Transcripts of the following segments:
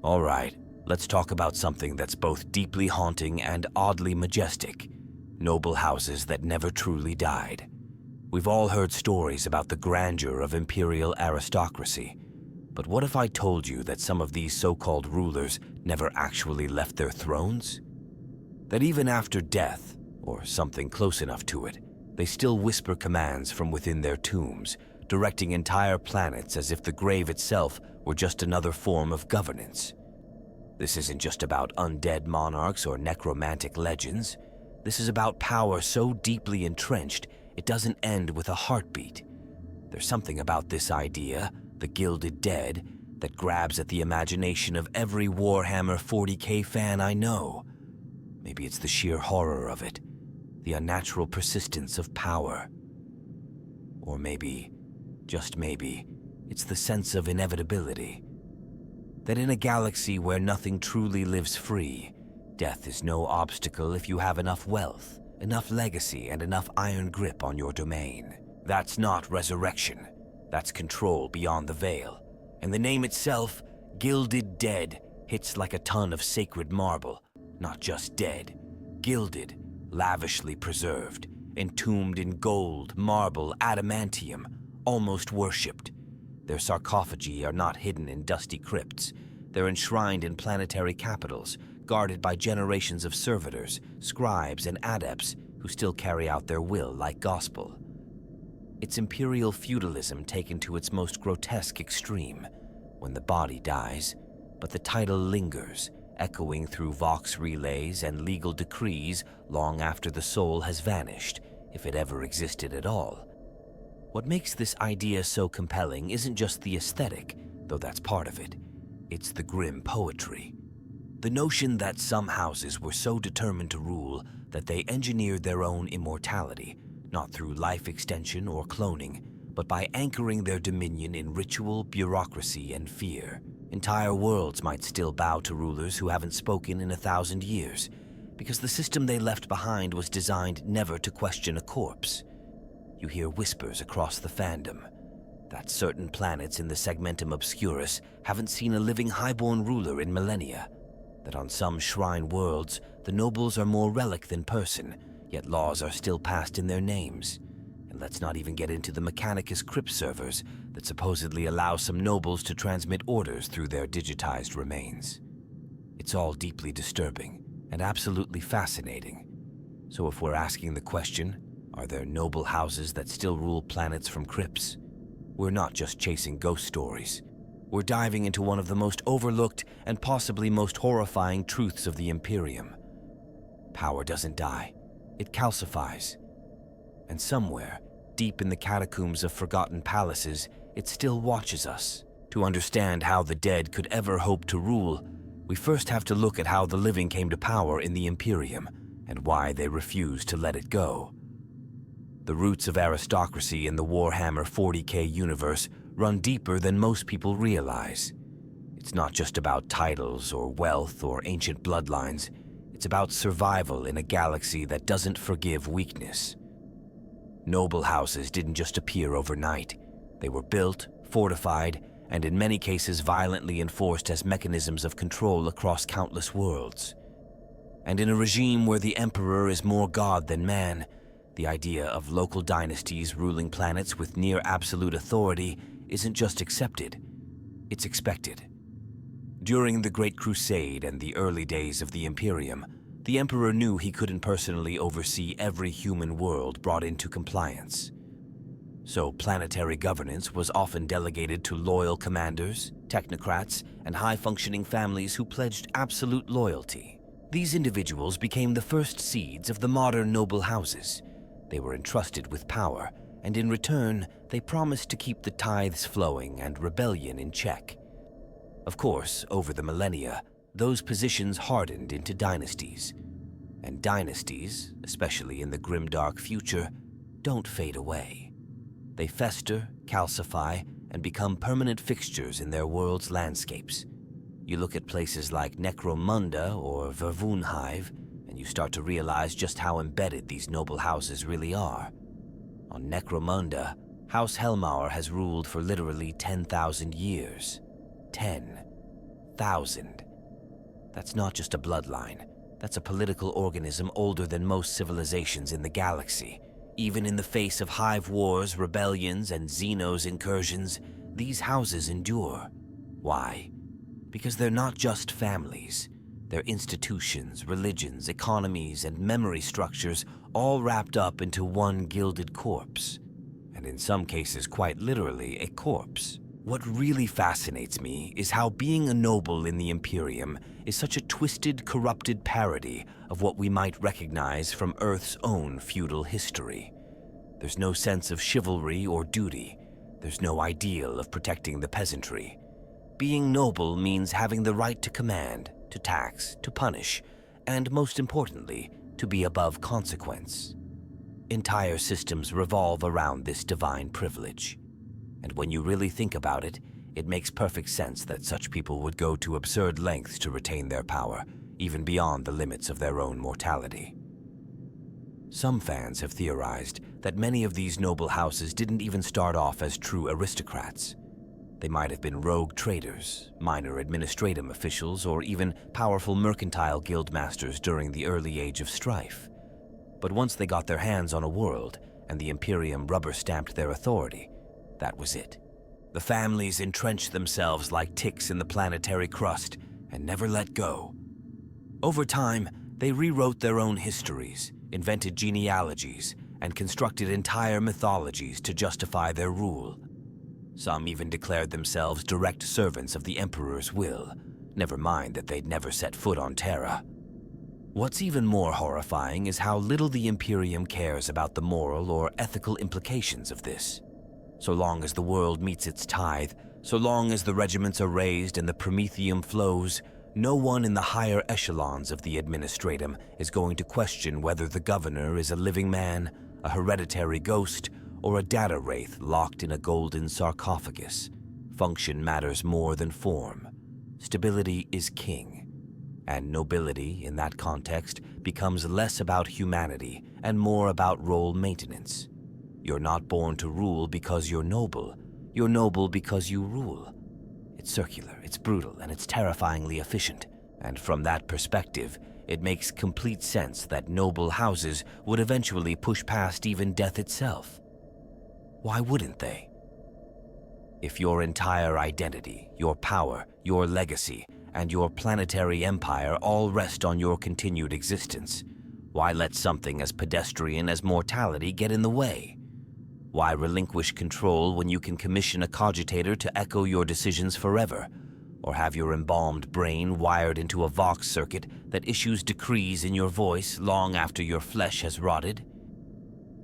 All right, let's talk about something that's both deeply haunting and oddly majestic. Noble houses that never truly died. We've all heard stories about the grandeur of imperial aristocracy. But what if I told you that some of these so-called rulers never actually left their thrones? That even after death, or something close enough to it, they still whisper commands from within their tombs, directing entire planets as if the grave itself were just another form of governance. This isn't just about undead monarchs or necromantic legends. This is about power so deeply entrenched, it doesn't end with a heartbeat. There's something about this idea, the Gilded Dead, that grabs at the imagination of every Warhammer 40K fan I know. Maybe it's the sheer horror of it, the unnatural persistence of power. Or maybe, just maybe, it's the sense of inevitability. That in a galaxy where nothing truly lives free, death is no obstacle if you have enough wealth, enough legacy, and enough iron grip on your domain. That's not resurrection. That's control beyond the veil. And the name itself, Gilded Dead, hits like a ton of sacred marble. Not just dead, gilded, lavishly preserved, entombed in gold, marble, adamantium, almost worshipped. Their sarcophagi are not hidden in dusty crypts. They're enshrined in planetary capitals, guarded by generations of servitors, scribes, and adepts who still carry out their will like gospel. It's imperial feudalism taken to its most grotesque extreme, when the body dies, but the title lingers, echoing through vox relays and legal decrees long after the soul has vanished, if it ever existed at all. What makes this idea so compelling isn't just the aesthetic, though that's part of it. It's the grim poetry. The notion that some houses were so determined to rule that they engineered their own immortality, not through life extension or cloning, but by anchoring their dominion in ritual, bureaucracy, and fear. Entire worlds might still bow to rulers who haven't spoken in 1,000 years, because the system they left behind was designed never to question a corpse. You hear whispers across the fandom that certain planets in the segmentum obscurus haven't seen a living highborn ruler in millennia, that on some shrine worlds the nobles are more relic than person, yet laws are still passed in their names. And let's not even get into the Mechanicus Crypt servers that supposedly allow some nobles to transmit orders through their digitized remains. It's all deeply disturbing and absolutely fascinating. So if we're asking the question, are there noble houses that still rule planets from crypts? We're not just chasing ghost stories. We're diving into one of the most overlooked and possibly most horrifying truths of the Imperium. Power doesn't die, it calcifies. And somewhere, deep in the catacombs of forgotten palaces, it still watches us. To understand how the dead could ever hope to rule, we first have to look at how the living came to power in the Imperium and why they refused to let it go. The roots of aristocracy in the Warhammer 40K universe run deeper than most people realize. It's not just about titles or wealth or ancient bloodlines. It's about survival in a galaxy that doesn't forgive weakness. Noble houses didn't just appear overnight. They were built, fortified, and in many cases violently enforced as mechanisms of control across countless worlds. And in a regime where the Emperor is more god than man, the idea of local dynasties ruling planets with near absolute authority isn't just accepted, it's expected. During the Great Crusade and the early days of the Imperium, the Emperor knew he couldn't personally oversee every human world brought into compliance. So planetary governance was often delegated to loyal commanders, technocrats, and high-functioning families who pledged absolute loyalty. These individuals became the first seeds of the modern noble houses. They were entrusted with power, and in return, they promised to keep the tithes flowing and rebellion in check. Of course, over the millennia, those positions hardened into dynasties. And dynasties, especially in the grimdark future, don't fade away. They fester, calcify, and become permanent fixtures in their world's landscapes. You look at places like Necromunda or Vervoonhive, and you start to realize just how embedded these noble houses really are. On Necromunda, House Helmauer has ruled for literally 10,000 years. 10,000. 1,000. That's not just a bloodline. That's a political organism older than most civilizations in the galaxy. Even in the face of hive wars, rebellions, and Xenos incursions, these houses endure. Why? Because they're not just families. They're institutions, religions, economies, and memory structures all wrapped up into one gilded corpse. And in some cases, quite literally, a corpse. What really fascinates me is how being a noble in the Imperium is such a twisted, corrupted parody of what we might recognize from Earth's own feudal history. There's no sense of chivalry or duty. There's no ideal of protecting the peasantry. Being noble means having the right to command, to tax, to punish, and most importantly, to be above consequence. Entire systems revolve around this divine privilege. And when you really think about it, it makes perfect sense that such people would go to absurd lengths to retain their power, even beyond the limits of their own mortality. Some fans have theorized that many of these noble houses didn't even start off as true aristocrats. They might have been rogue traders, minor administrative officials, or even powerful mercantile guild masters during the early age of strife. But once they got their hands on a world and the Imperium rubber-stamped their authority, that was it. The families entrenched themselves like ticks in the planetary crust and never let go. Over time, they rewrote their own histories, invented genealogies, and constructed entire mythologies to justify their rule. Some even declared themselves direct servants of the Emperor's will, never mind that they'd never set foot on Terra. What's even more horrifying is how little the Imperium cares about the moral or ethical implications of this. So long as the world meets its tithe, so long as the regiments are raised and the Prometheum flows, no one in the higher echelons of the administratum is going to question whether the governor is a living man, a hereditary ghost, or a data wraith locked in a golden sarcophagus. Function matters more than form. Stability is king. And nobility, in that context, becomes less about humanity and more about role maintenance. You're not born to rule because you're noble. You're noble because you rule. It's circular, it's brutal, and it's terrifyingly efficient. And from that perspective, it makes complete sense that noble houses would eventually push past even death itself. Why wouldn't they? If your entire identity, your power, your legacy, and your planetary empire all rest on your continued existence, why let something as pedestrian as mortality get in the way? Why relinquish control when you can commission a cogitator to echo your decisions forever, or have your embalmed brain wired into a Vox circuit that issues decrees in your voice long after your flesh has rotted?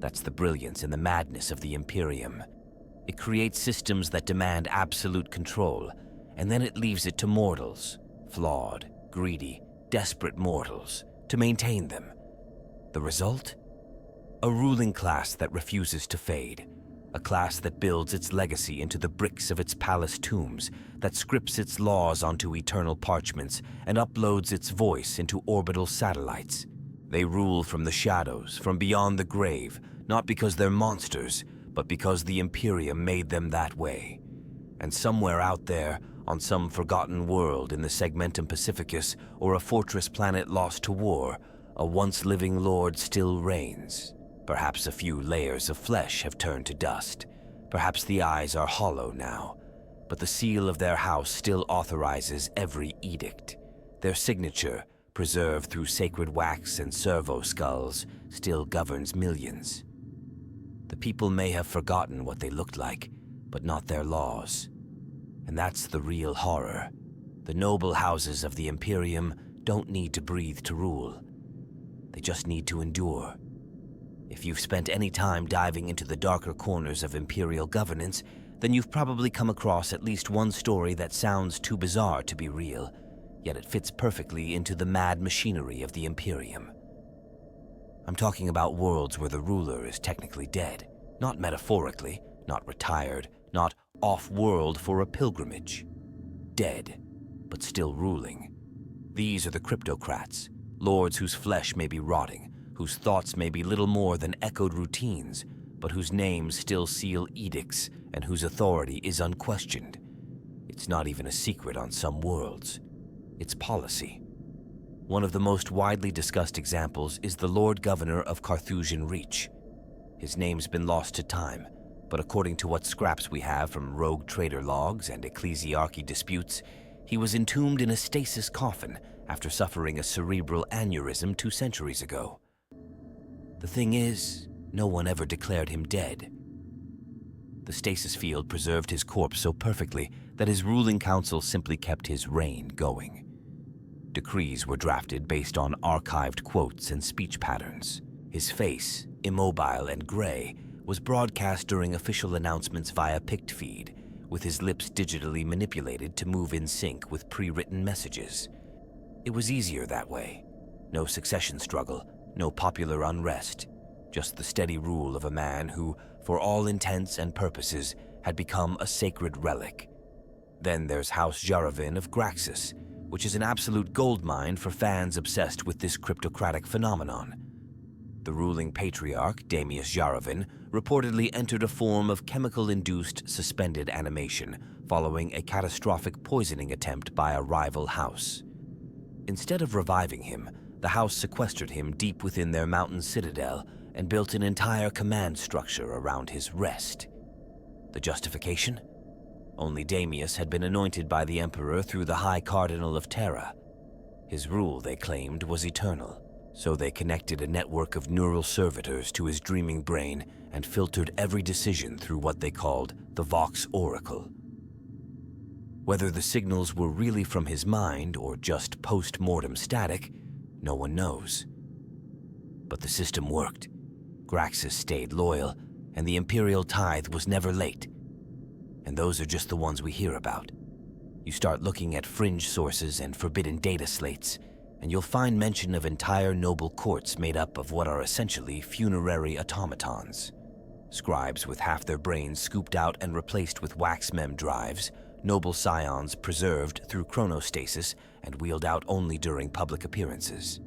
That's the brilliance and the madness of the Imperium. It creates systems that demand absolute control, and then it leaves it to mortals, flawed, greedy, desperate mortals, to maintain them. The result? A ruling class that refuses to fade, a class that builds its legacy into the bricks of its palace tombs, that scripts its laws onto eternal parchments, and uploads its voice into orbital satellites. They rule from the shadows, from beyond the grave, not because they're monsters, but because the Imperium made them that way. And somewhere out there, on some forgotten world in the Segmentum Pacificus or a fortress planet lost to war, a once-living lord still reigns. Perhaps a few layers of flesh have turned to dust. Perhaps the eyes are hollow now. But the seal of their house still authorizes every edict. Their signature, preserved through sacred wax and servo skulls, still governs millions. The people may have forgotten what they looked like, but not their laws. And that's the real horror. The noble houses of the Imperium don't need to breathe to rule. They just need to endure. If you've spent any time diving into the darker corners of Imperial governance, then you've probably come across at least one story that sounds too bizarre to be real, yet it fits perfectly into the mad machinery of the Imperium. I'm talking about worlds where the ruler is technically dead, not metaphorically, not retired, not off-world for a pilgrimage. Dead, but still ruling. These are the Cryptocrats, lords whose flesh may be rotting, whose thoughts may be little more than echoed routines, but whose names still seal edicts and whose authority is unquestioned. It's not even a secret on some worlds. its policy. One of the most widely discussed examples is the Lord Governor of Carthusian Reach. His name's been lost to time, but according to what scraps we have from rogue trader logs and ecclesiarchy disputes, he was entombed in a stasis coffin after suffering a cerebral aneurysm 2 centuries ago. The thing is, no one ever declared him dead. The stasis field preserved his corpse so perfectly that his ruling council simply kept his reign going. Decrees were drafted based on archived quotes and speech patterns. His face, immobile and gray, was broadcast during official announcements via pict feed, with his lips digitally manipulated to move in sync with pre-written messages. It was easier that way. No succession struggle, no popular unrest, just the steady rule of a man who, for all intents and purposes, had become a sacred relic. Then there's House Jaravin of Graxus, which is an absolute goldmine for fans obsessed with this cryptocratic phenomenon. The ruling patriarch, Damius Jaravin, reportedly entered a form of chemical-induced suspended animation following a catastrophic poisoning attempt by a rival house. Instead of reviving him, the house sequestered him deep within their mountain citadel and built an entire command structure around his rest. The justification? Only Damius had been anointed by the Emperor through the High Cardinal of Terra. His rule, they claimed, was eternal, so they connected a network of neural servitors to his dreaming brain and filtered every decision through what they called the Vox Oracle. Whether the signals were really from his mind or just post-mortem static, no one knows. But the system worked. Graxus stayed loyal, and the Imperial tithe was never late. And those are just the ones we hear about. You start looking at fringe sources and forbidden data slates, and you'll find mention of entire noble courts made up of what are essentially funerary automatons. Scribes with half their brains scooped out and replaced with wax mem drives, noble scions preserved through chronostasis and wheeled out only during public appearances.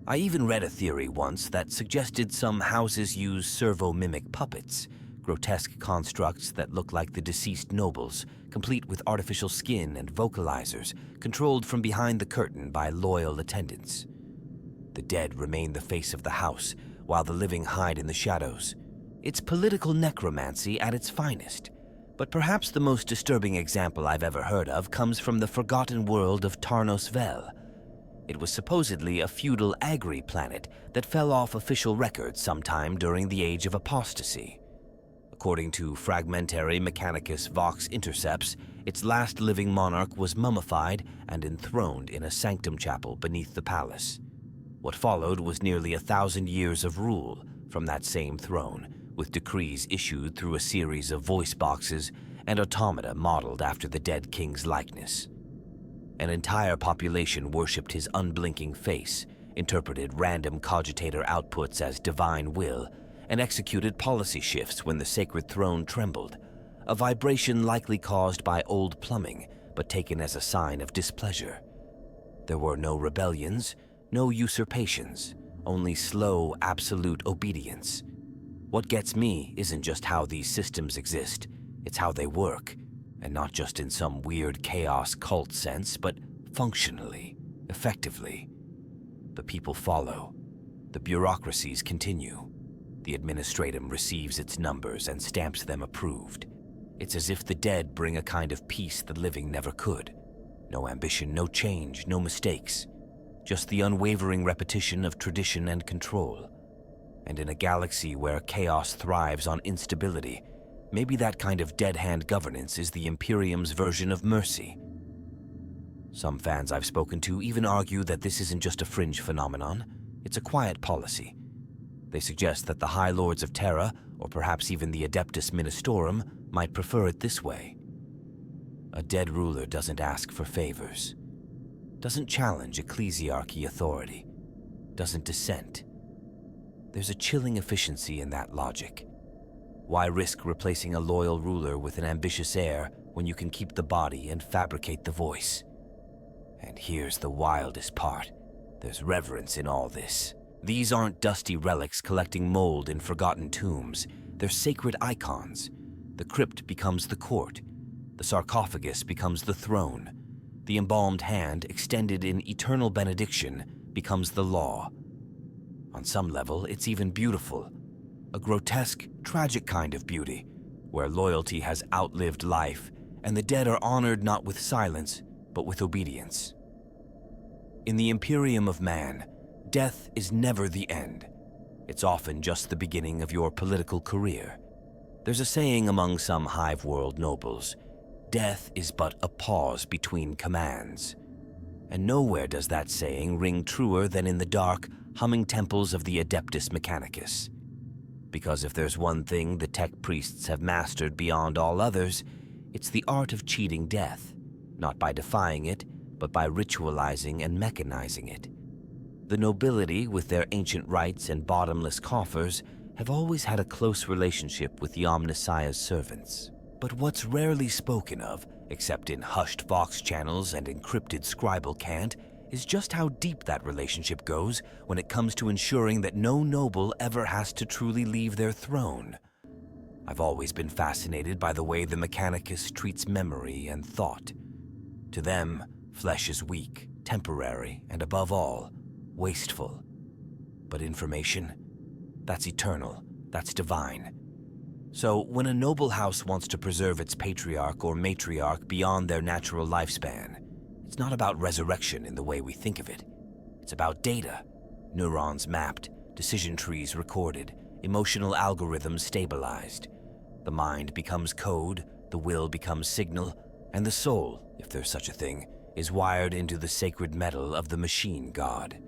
I even read a theory once that suggested some houses use servo-mimic puppets, grotesque constructs that look like the deceased nobles, complete with artificial skin and vocalizers, controlled from behind the curtain by loyal attendants. The dead remain the face of the house, while the living hide in the shadows. It's political necromancy at its finest. But perhaps the most disturbing example I've ever heard of comes from the forgotten world of Tarnos Vel. It was supposedly a feudal agri planet that fell off official records sometime during the Age of Apostasy. According to fragmentary Mechanicus Vox intercepts, its last living monarch was mummified and enthroned in a sanctum chapel beneath the palace. What followed was nearly 1,000 years of rule from that same throne, with decrees issued through a series of voice boxes and automata modeled after the dead king's likeness. An entire population worshipped his unblinking face, interpreted random cogitator outputs as divine will, and executed policy shifts when the sacred throne trembled, a vibration likely caused by old plumbing, but taken as a sign of displeasure. There were no rebellions, no usurpations, only slow, absolute obedience. What gets me isn't just how these systems exist, it's how they work, and not just in some weird chaos cult sense, but functionally, effectively. The people follow. The bureaucracies continue. The administratum receives its numbers and stamps them approved. It's as if the dead bring a kind of peace the living never could. No ambition, no change, no mistakes. Just the unwavering repetition of tradition and control. And in a galaxy where chaos thrives on instability, maybe that kind of dead-hand governance is the Imperium's version of mercy. Some fans I've spoken to even argue that this isn't just a fringe phenomenon, it's a quiet policy. They suggest that the High Lords of Terra, or perhaps even the Adeptus Ministorum, might prefer it this way. A dead ruler doesn't ask for favors, doesn't challenge ecclesiarchy authority, doesn't dissent. There's a chilling efficiency in that logic. Why risk replacing a loyal ruler with an ambitious heir when you can keep the body and fabricate the voice? And here's the wildest part. There's reverence in all this. These aren't dusty relics collecting mold in forgotten tombs. They're sacred icons. The crypt becomes the court. The sarcophagus becomes the throne. The embalmed hand, extended in eternal benediction, becomes the law. On some level, it's even beautiful. A grotesque, tragic kind of beauty, where loyalty has outlived life, and the dead are honored not with silence, but with obedience. In the Imperium of man, death is never the end. It's often just the beginning of your political career. There's a saying among some hive-world nobles, death is but a pause between commands. And nowhere does that saying ring truer than in the dark, humming temples of the Adeptus Mechanicus. Because if there's one thing the tech priests have mastered beyond all others, it's the art of cheating death, not by defying it, but by ritualizing and mechanizing it. The nobility, with their ancient rites and bottomless coffers, have always had a close relationship with the Omnissiah's servants. But what's rarely spoken of, except in hushed vox channels and encrypted scribal cant, is just how deep that relationship goes when it comes to ensuring that no noble ever has to truly leave their throne. I've always been fascinated by the way the Mechanicus treats memory and thought. To them, flesh is weak, temporary, and above all, wasteful. But information? That's eternal, that's divine. So when a noble house wants to preserve its patriarch or matriarch beyond their natural lifespan, it's not about resurrection in the way we think of it. It's about data, neurons mapped, decision trees recorded, emotional algorithms stabilized. The mind becomes code, the will becomes signal, and the soul, if there's such a thing, is wired into the sacred metal of the machine god.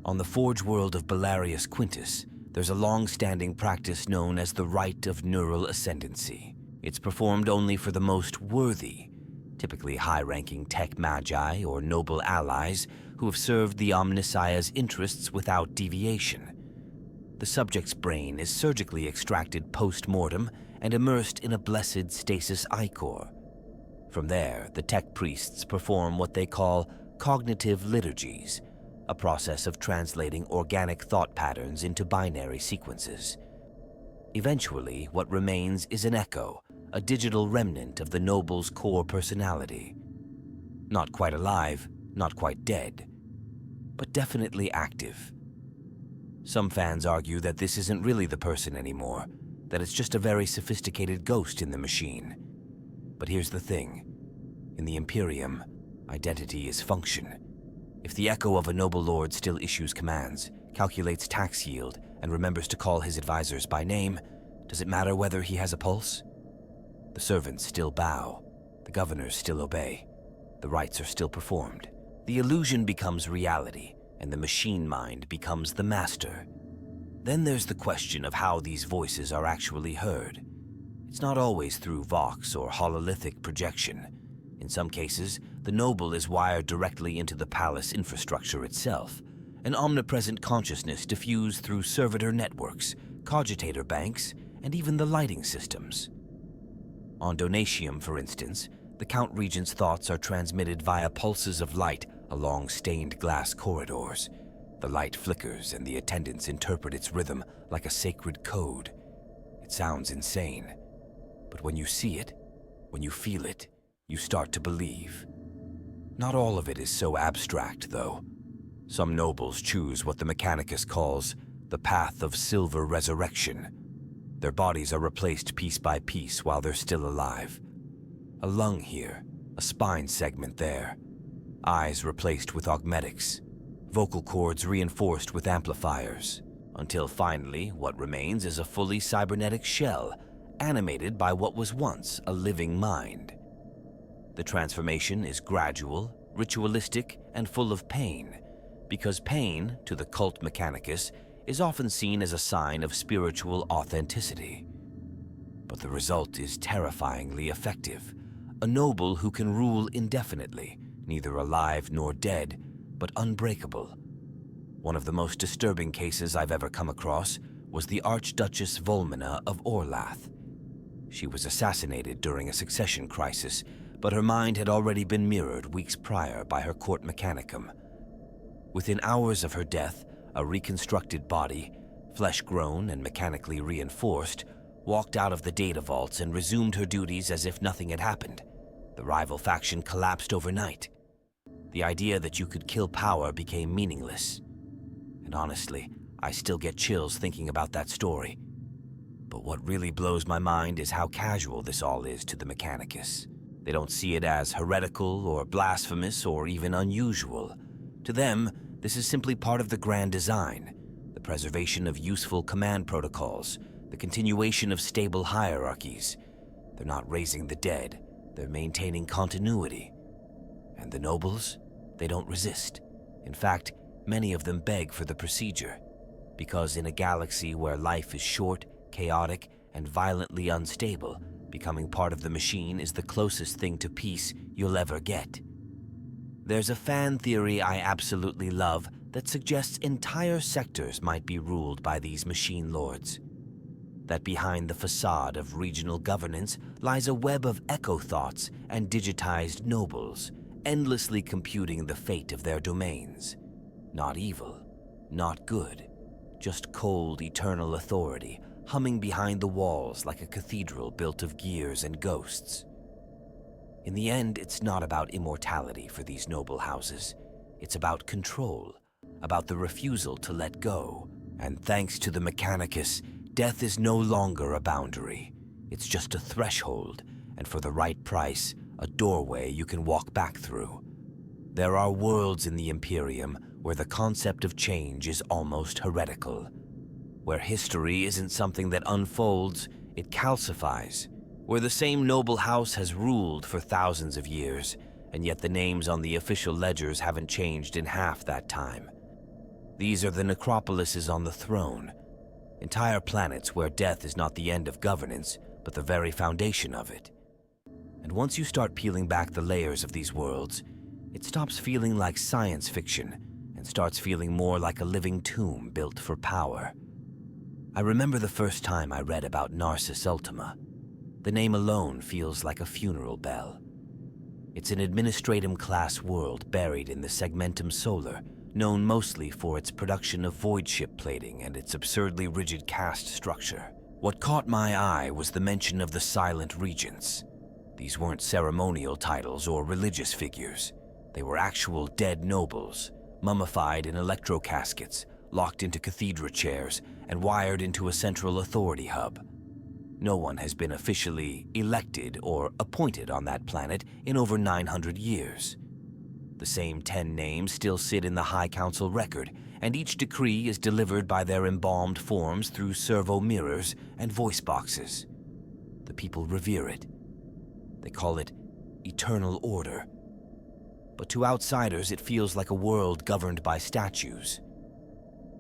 On the forge world of Belarius Quintus, there's a long-standing practice known as the rite of neural ascendancy. It's performed only for the most worthy, typically high-ranking tech magi or noble allies who have served the Omnissiah's interests without deviation. The subject's brain is surgically extracted post-mortem and immersed in a blessed stasis ichor. From there, the tech priests perform what they call cognitive liturgies, a process of translating organic thought patterns into binary sequences. Eventually, what remains is an echo, a digital remnant of the noble's core personality. Not quite alive, not quite dead, but definitely active. Some fans argue that this isn't really the person anymore, that it's just a very sophisticated ghost in the machine. But here's the thing. In the Imperium, identity is function. If the echo of a noble lord still issues commands, calculates tax yield, and remembers to call his advisors by name, does it matter whether he has a pulse? The servants still bow, the governors still obey, the rites are still performed. The illusion becomes reality, and the machine mind becomes the master. Then there's the question of how these voices are actually heard. It's not always through vox or hololithic projection. In some cases, the noble is wired directly into the palace infrastructure itself, an omnipresent consciousness diffused through servitor networks, cogitator banks, and even the lighting systems. On Donatium, for instance, the Count Regent's thoughts are transmitted via pulses of light along stained glass corridors. The light flickers and the attendants interpret its rhythm like a sacred code. It sounds insane, but when you see it, when you feel it, you start to believe. Not all of it is so abstract, though. Some nobles choose what the Mechanicus calls the path of silver resurrection. Their bodies are replaced piece by piece while they're still alive. A lung here, a spine segment there, eyes replaced with augmetics, vocal cords reinforced with amplifiers, until finally what remains is a fully cybernetic shell, animated by what was once a living mind. The transformation is gradual, ritualistic, and full of pain, because pain, to the cult Mechanicus, is often seen as a sign of spiritual authenticity. But the result is terrifyingly effective. A noble who can rule indefinitely, neither alive nor dead, but unbreakable. One of the most disturbing cases I've ever come across was the Archduchess Volmina of Orlath. She was assassinated during a succession crisis, but her mind had already been mirrored weeks prior by her court mechanicum. Within hours of her death, a reconstructed body, flesh-grown and mechanically reinforced, walked out of the data vaults and resumed her duties as if nothing had happened. The The rival faction collapsed overnight. The idea that you could kill power became meaningless. And honestly, I still get chills thinking about that story. But what really blows my mind is how casual this all is to the Mechanicus. They don't see it as heretical or blasphemous or even unusual. To them, this is simply part of the grand design, the preservation of useful command protocols, the continuation of stable hierarchies. They're not raising the dead, they're maintaining continuity. And the nobles? They don't resist. In fact, many of them beg for the procedure. Because in a galaxy where life is short, chaotic, and violently unstable, becoming part of the machine is the closest thing to peace you'll ever get. There's a fan theory I absolutely love that suggests entire sectors might be ruled by these machine lords. That behind the facade of regional governance lies a web of echo thoughts and digitized nobles, endlessly computing the fate of their domains. Not evil, not good, just cold, eternal authority, humming behind the walls like a cathedral built of gears and ghosts. In the end, it's not about immortality for these noble houses. It's about control, about the refusal to let go. And thanks to the Mechanicus, death is no longer a boundary. It's just a threshold, and for the right price, a doorway you can walk back through. There are worlds in the Imperium where the concept of change is almost heretical. Where history isn't something that unfolds, it calcifies. Where the same noble house has ruled for thousands of years, and yet the names on the official ledgers haven't changed in half that time. These are the Necropolises on the throne, entire planets where death is not the end of governance, but the very foundation of it. And once you start peeling back the layers of these worlds, it stops feeling like science fiction and starts feeling more like a living tomb built for power. I remember the first time I read about Narcissus Ultima. The name alone feels like a funeral bell. It's an administratum-class world buried in the Segmentum Solar, known mostly for its production of void ship plating and its absurdly rigid caste structure. What caught my eye was the mention of the Silent Regents. These weren't ceremonial titles or religious figures. They were actual dead nobles, mummified in electrocaskets, locked into cathedra chairs, and wired into a central authority hub. No one has been officially elected or appointed on that planet in over 900 years. The same 10 names still sit in the High Council record, and each decree is delivered by their embalmed forms through servo mirrors and voice boxes. The people revere it. They call it eternal order. But to outsiders, it feels like a world governed by statues.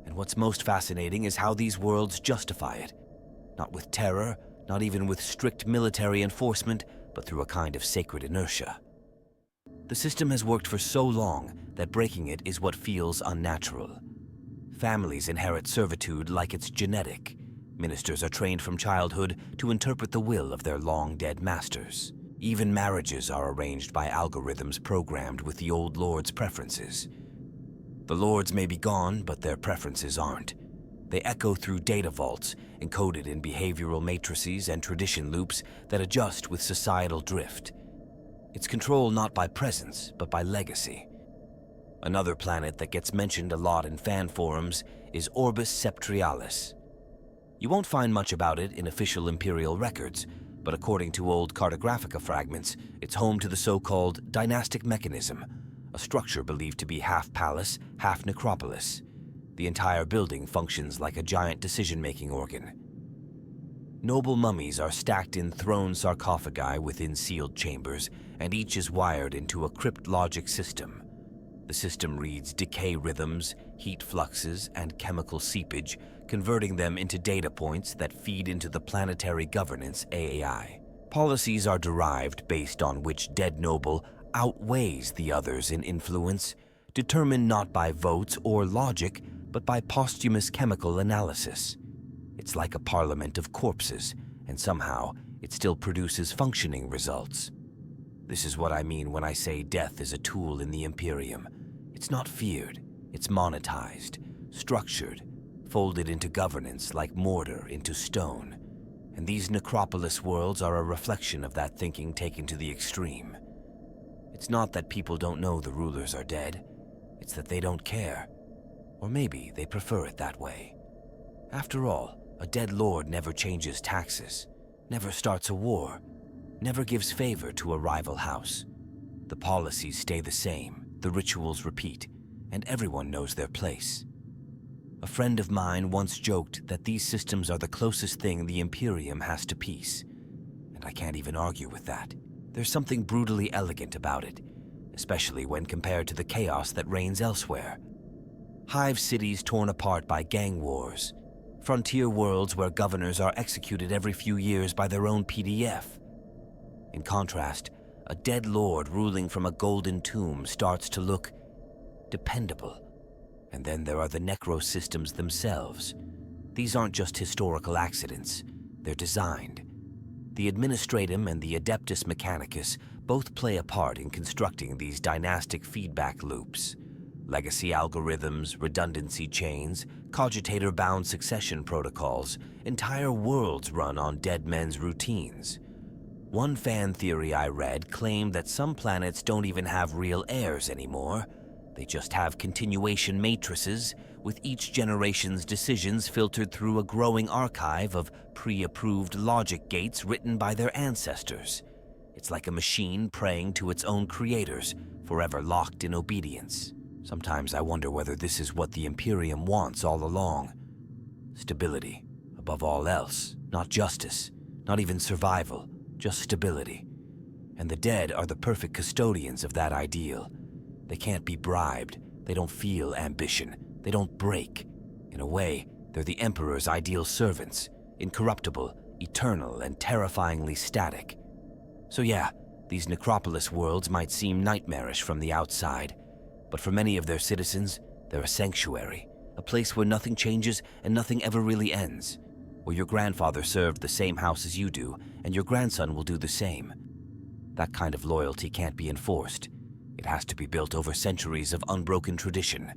And what's most fascinating is how these worlds justify it. Not with terror, not even with strict military enforcement, but through a kind of sacred inertia. The system has worked for so long that breaking it is what feels unnatural. Families inherit servitude like it's genetic. Ministers are trained from childhood to interpret the will of their long-dead masters. Even marriages are arranged by algorithms programmed with the old lord's preferences. The lords may be gone, but their preferences aren't. They echo through data vaults, encoded in behavioral matrices and tradition loops that adjust with societal drift. It's control not by presence, but by legacy. Another planet that gets mentioned a lot in fan forums is Orbis Septrialis. You won't find much about it in official Imperial records, but according to old Cartographica fragments, it's home to the so-called dynastic mechanism, a structure believed to be half palace, half necropolis. The entire building functions like a giant decision-making organ. Noble mummies are stacked in throne sarcophagi within sealed chambers, and each is wired into a crypt logic system. The system reads decay rhythms, heat fluxes, and chemical seepage, converting them into data points that feed into the planetary governance AI. Policies are derived based on which dead noble outweighs the others in influence, determined not by votes or logic, but by posthumous chemical analysis. It's like a parliament of corpses, and somehow it still produces functioning results. This is what I mean when I say death is a tool in the Imperium. It's not feared, it's monetized, structured, folded into governance like mortar into stone. And these necropolis worlds are a reflection of that thinking taken to the extreme. It's not that people don't know the rulers are dead. It's that they don't care. Or maybe they prefer it that way. After all, a dead lord never changes taxes, never starts a war, never gives favor to a rival house. The policies stay the same, the rituals repeat, and everyone knows their place. A friend of mine once joked that these systems are the closest thing the Imperium has to peace, and I can't even argue with that. There's something brutally elegant about it, especially when compared to the chaos that reigns elsewhere. Hive cities torn apart by gang wars, frontier worlds where governors are executed every few years by their own PDF. In contrast, a dead lord ruling from a golden tomb starts to look dependable. And then there are the necro systems themselves. These aren't just historical accidents, they're designed. The Administratum and the Adeptus Mechanicus both play a part in constructing these dynastic feedback loops. Legacy algorithms, redundancy chains, cogitator-bound succession protocols, entire worlds run on dead men's routines. One fan theory I read claimed that some planets don't even have real heirs anymore. They just have continuation matrices, with each generation's decisions filtered through a growing archive of pre-approved logic gates written by their ancestors. It's like a machine praying to its own creators, forever locked in obedience. Sometimes I wonder whether this is what the Imperium wants all along. Stability, above all else. Not justice, not even survival, just stability. And the dead are the perfect custodians of that ideal. They can't be bribed, they don't feel ambition, they don't break. In a way, they're the Emperor's ideal servants, incorruptible, eternal, and terrifyingly static. So yeah, these Necropolis worlds might seem nightmarish from the outside, but for many of their citizens, they're a sanctuary, a place where nothing changes and nothing ever really ends, where your grandfather served the same house as you do, and your grandson will do the same. That kind of loyalty can't be enforced. It has to be built over centuries of unbroken tradition,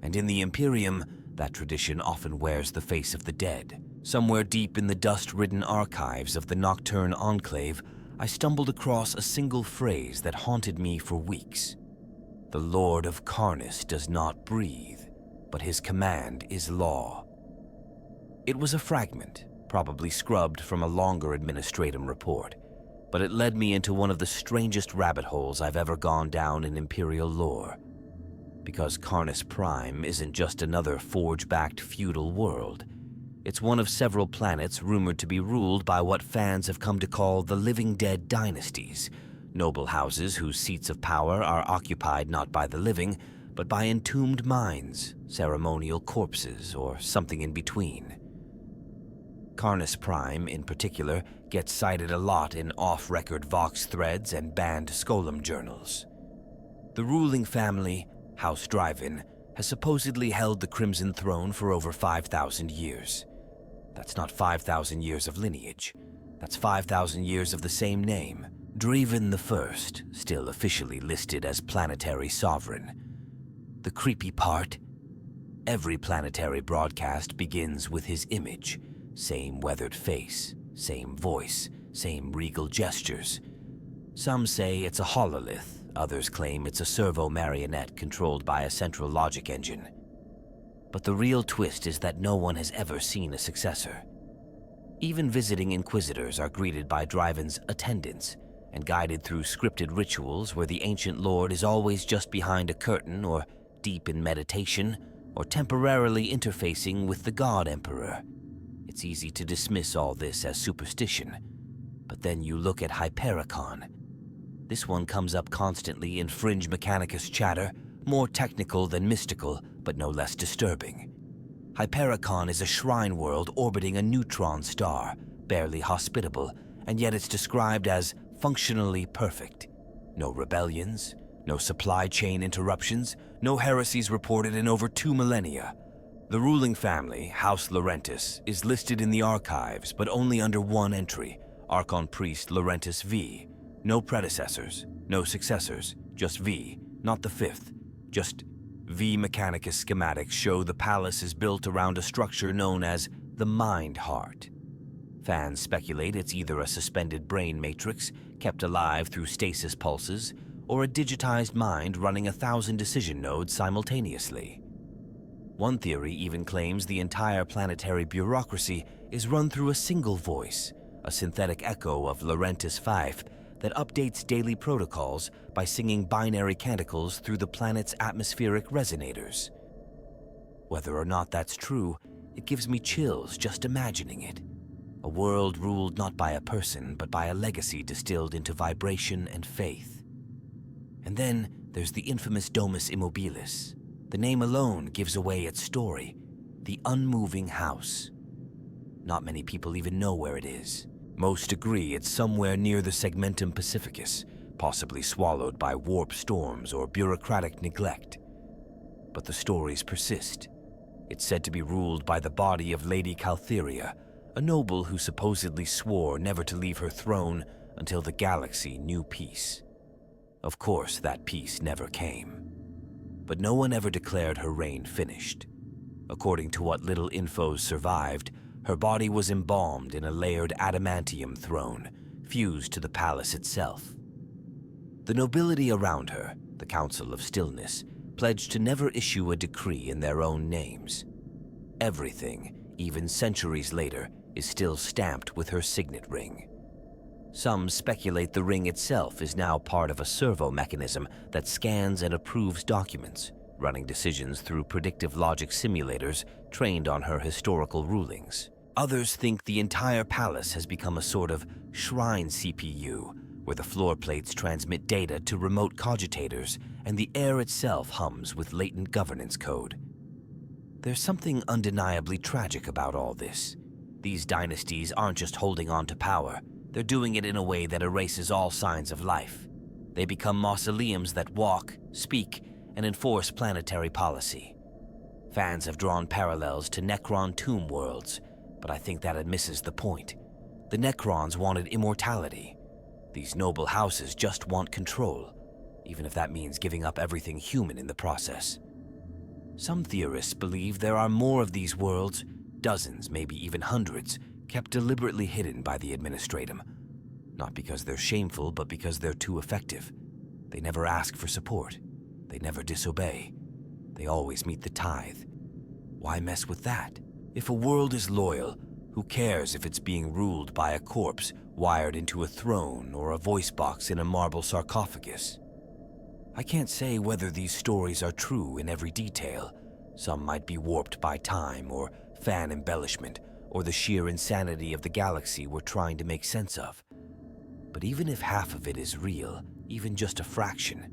and in the Imperium, that tradition often wears the face of the dead. Somewhere deep in the dust-ridden archives of the Nocturne Enclave, I stumbled across a single phrase that haunted me for weeks. The Lord of Karnus does not breathe, but his command is law. It was a fragment, probably scrubbed from a longer administratum report, but it led me into one of the strangest rabbit holes I've ever gone down in Imperial lore. Because Karnus Prime isn't just another forge-backed feudal world. It's one of several planets rumored to be ruled by what fans have come to call the living dead dynasties, noble houses whose seats of power are occupied not by the living, but by entombed minds, ceremonial corpses, or something in between. Karnus Prime, in particular, gets cited a lot in off-record Vox threads and banned Skolum journals. The ruling family, House Drive-In, has supposedly held the Crimson Throne for over 5,000 years. That's not 5,000 years of lineage. That's 5,000 years of the same name. Draven the First, still officially listed as planetary sovereign. The creepy part? Every planetary broadcast begins with his image. Same weathered face, same voice, same regal gestures. Some say it's a hololith, others claim it's a servo marionette controlled by a central logic engine. But the real twist is that no one has ever seen a successor. Even visiting Inquisitors are greeted by Driven's attendants and guided through scripted rituals where the ancient lord is always just behind a curtain or deep in meditation or temporarily interfacing with the God Emperor. It's easy to dismiss all this as superstition, but then you look at Hypericon. This one comes up constantly in fringe Mechanicus chatter, more technical than mystical, but no less disturbing. Hypericon is a shrine world orbiting a neutron star, barely hospitable, and yet it's described as functionally perfect. No rebellions, no supply chain interruptions, no heresies reported in over 2 millennia. The ruling family, House Laurentis, is listed in the archives, but only under one entry, Archon Priest Laurentis V. No predecessors, no successors, just V, not the fifth, just V. Mechanicus schematics show the palace is built around a structure known as the Mind Heart. Fans speculate it's either a suspended brain matrix, kept alive through stasis pulses, or a digitized mind running 1,000 decision nodes simultaneously. One theory even claims the entire planetary bureaucracy is run through a single voice, a synthetic echo of Laurentis Fife that updates daily protocols by singing binary canticles through the planet's atmospheric resonators. Whether or not that's true, it gives me chills just imagining it. A world ruled not by a person, but by a legacy distilled into vibration and faith. And then there's the infamous Domus Immobilis. The name alone gives away its story, the Unmoving House. Not many people even know where it is. Most agree it's somewhere near the Segmentum Pacificus, possibly swallowed by warp storms or bureaucratic neglect. But the stories persist. It's said to be ruled by the body of Lady Caltheria, a noble who supposedly swore never to leave her throne until the galaxy knew peace. Of course, that peace never came. But no one ever declared her reign finished. According to what little infos survived, her body was embalmed in a layered adamantium throne, fused to the palace itself. The nobility around her, the Council of Stillness, pledged to never issue a decree in their own names. Everything, even centuries later, is still stamped with her signet ring. Some speculate the ring itself is now part of a servo mechanism that scans and approves documents, running decisions through predictive logic simulators trained on her historical rulings. Others think the entire palace has become a sort of shrine CPU, where the floor plates transmit data to remote cogitators and the air itself hums with latent governance code. There's something undeniably tragic about all this. These dynasties aren't just holding on to power, they're doing it in a way that erases all signs of life. They become mausoleums that walk, speak, and enforce planetary policy. Fans have drawn parallels to Necron tomb worlds, but I think that it misses the point. The Necrons wanted immortality. These noble houses just want control, even if that means giving up everything human in the process. Some theorists believe there are more of these worlds, dozens, maybe even hundreds, kept deliberately hidden by the Administratum. Not because they're shameful, but because they're too effective. They never ask for support. They never disobey. They always meet the tithe. Why mess with that? If a world is loyal, who cares if it's being ruled by a corpse wired into a throne or a voice box in a marble sarcophagus? I can't say whether these stories are true in every detail. Some might be warped by time or fan embellishment, or the sheer insanity of the galaxy we're trying to make sense of. But even if half of it is real, even just a fraction,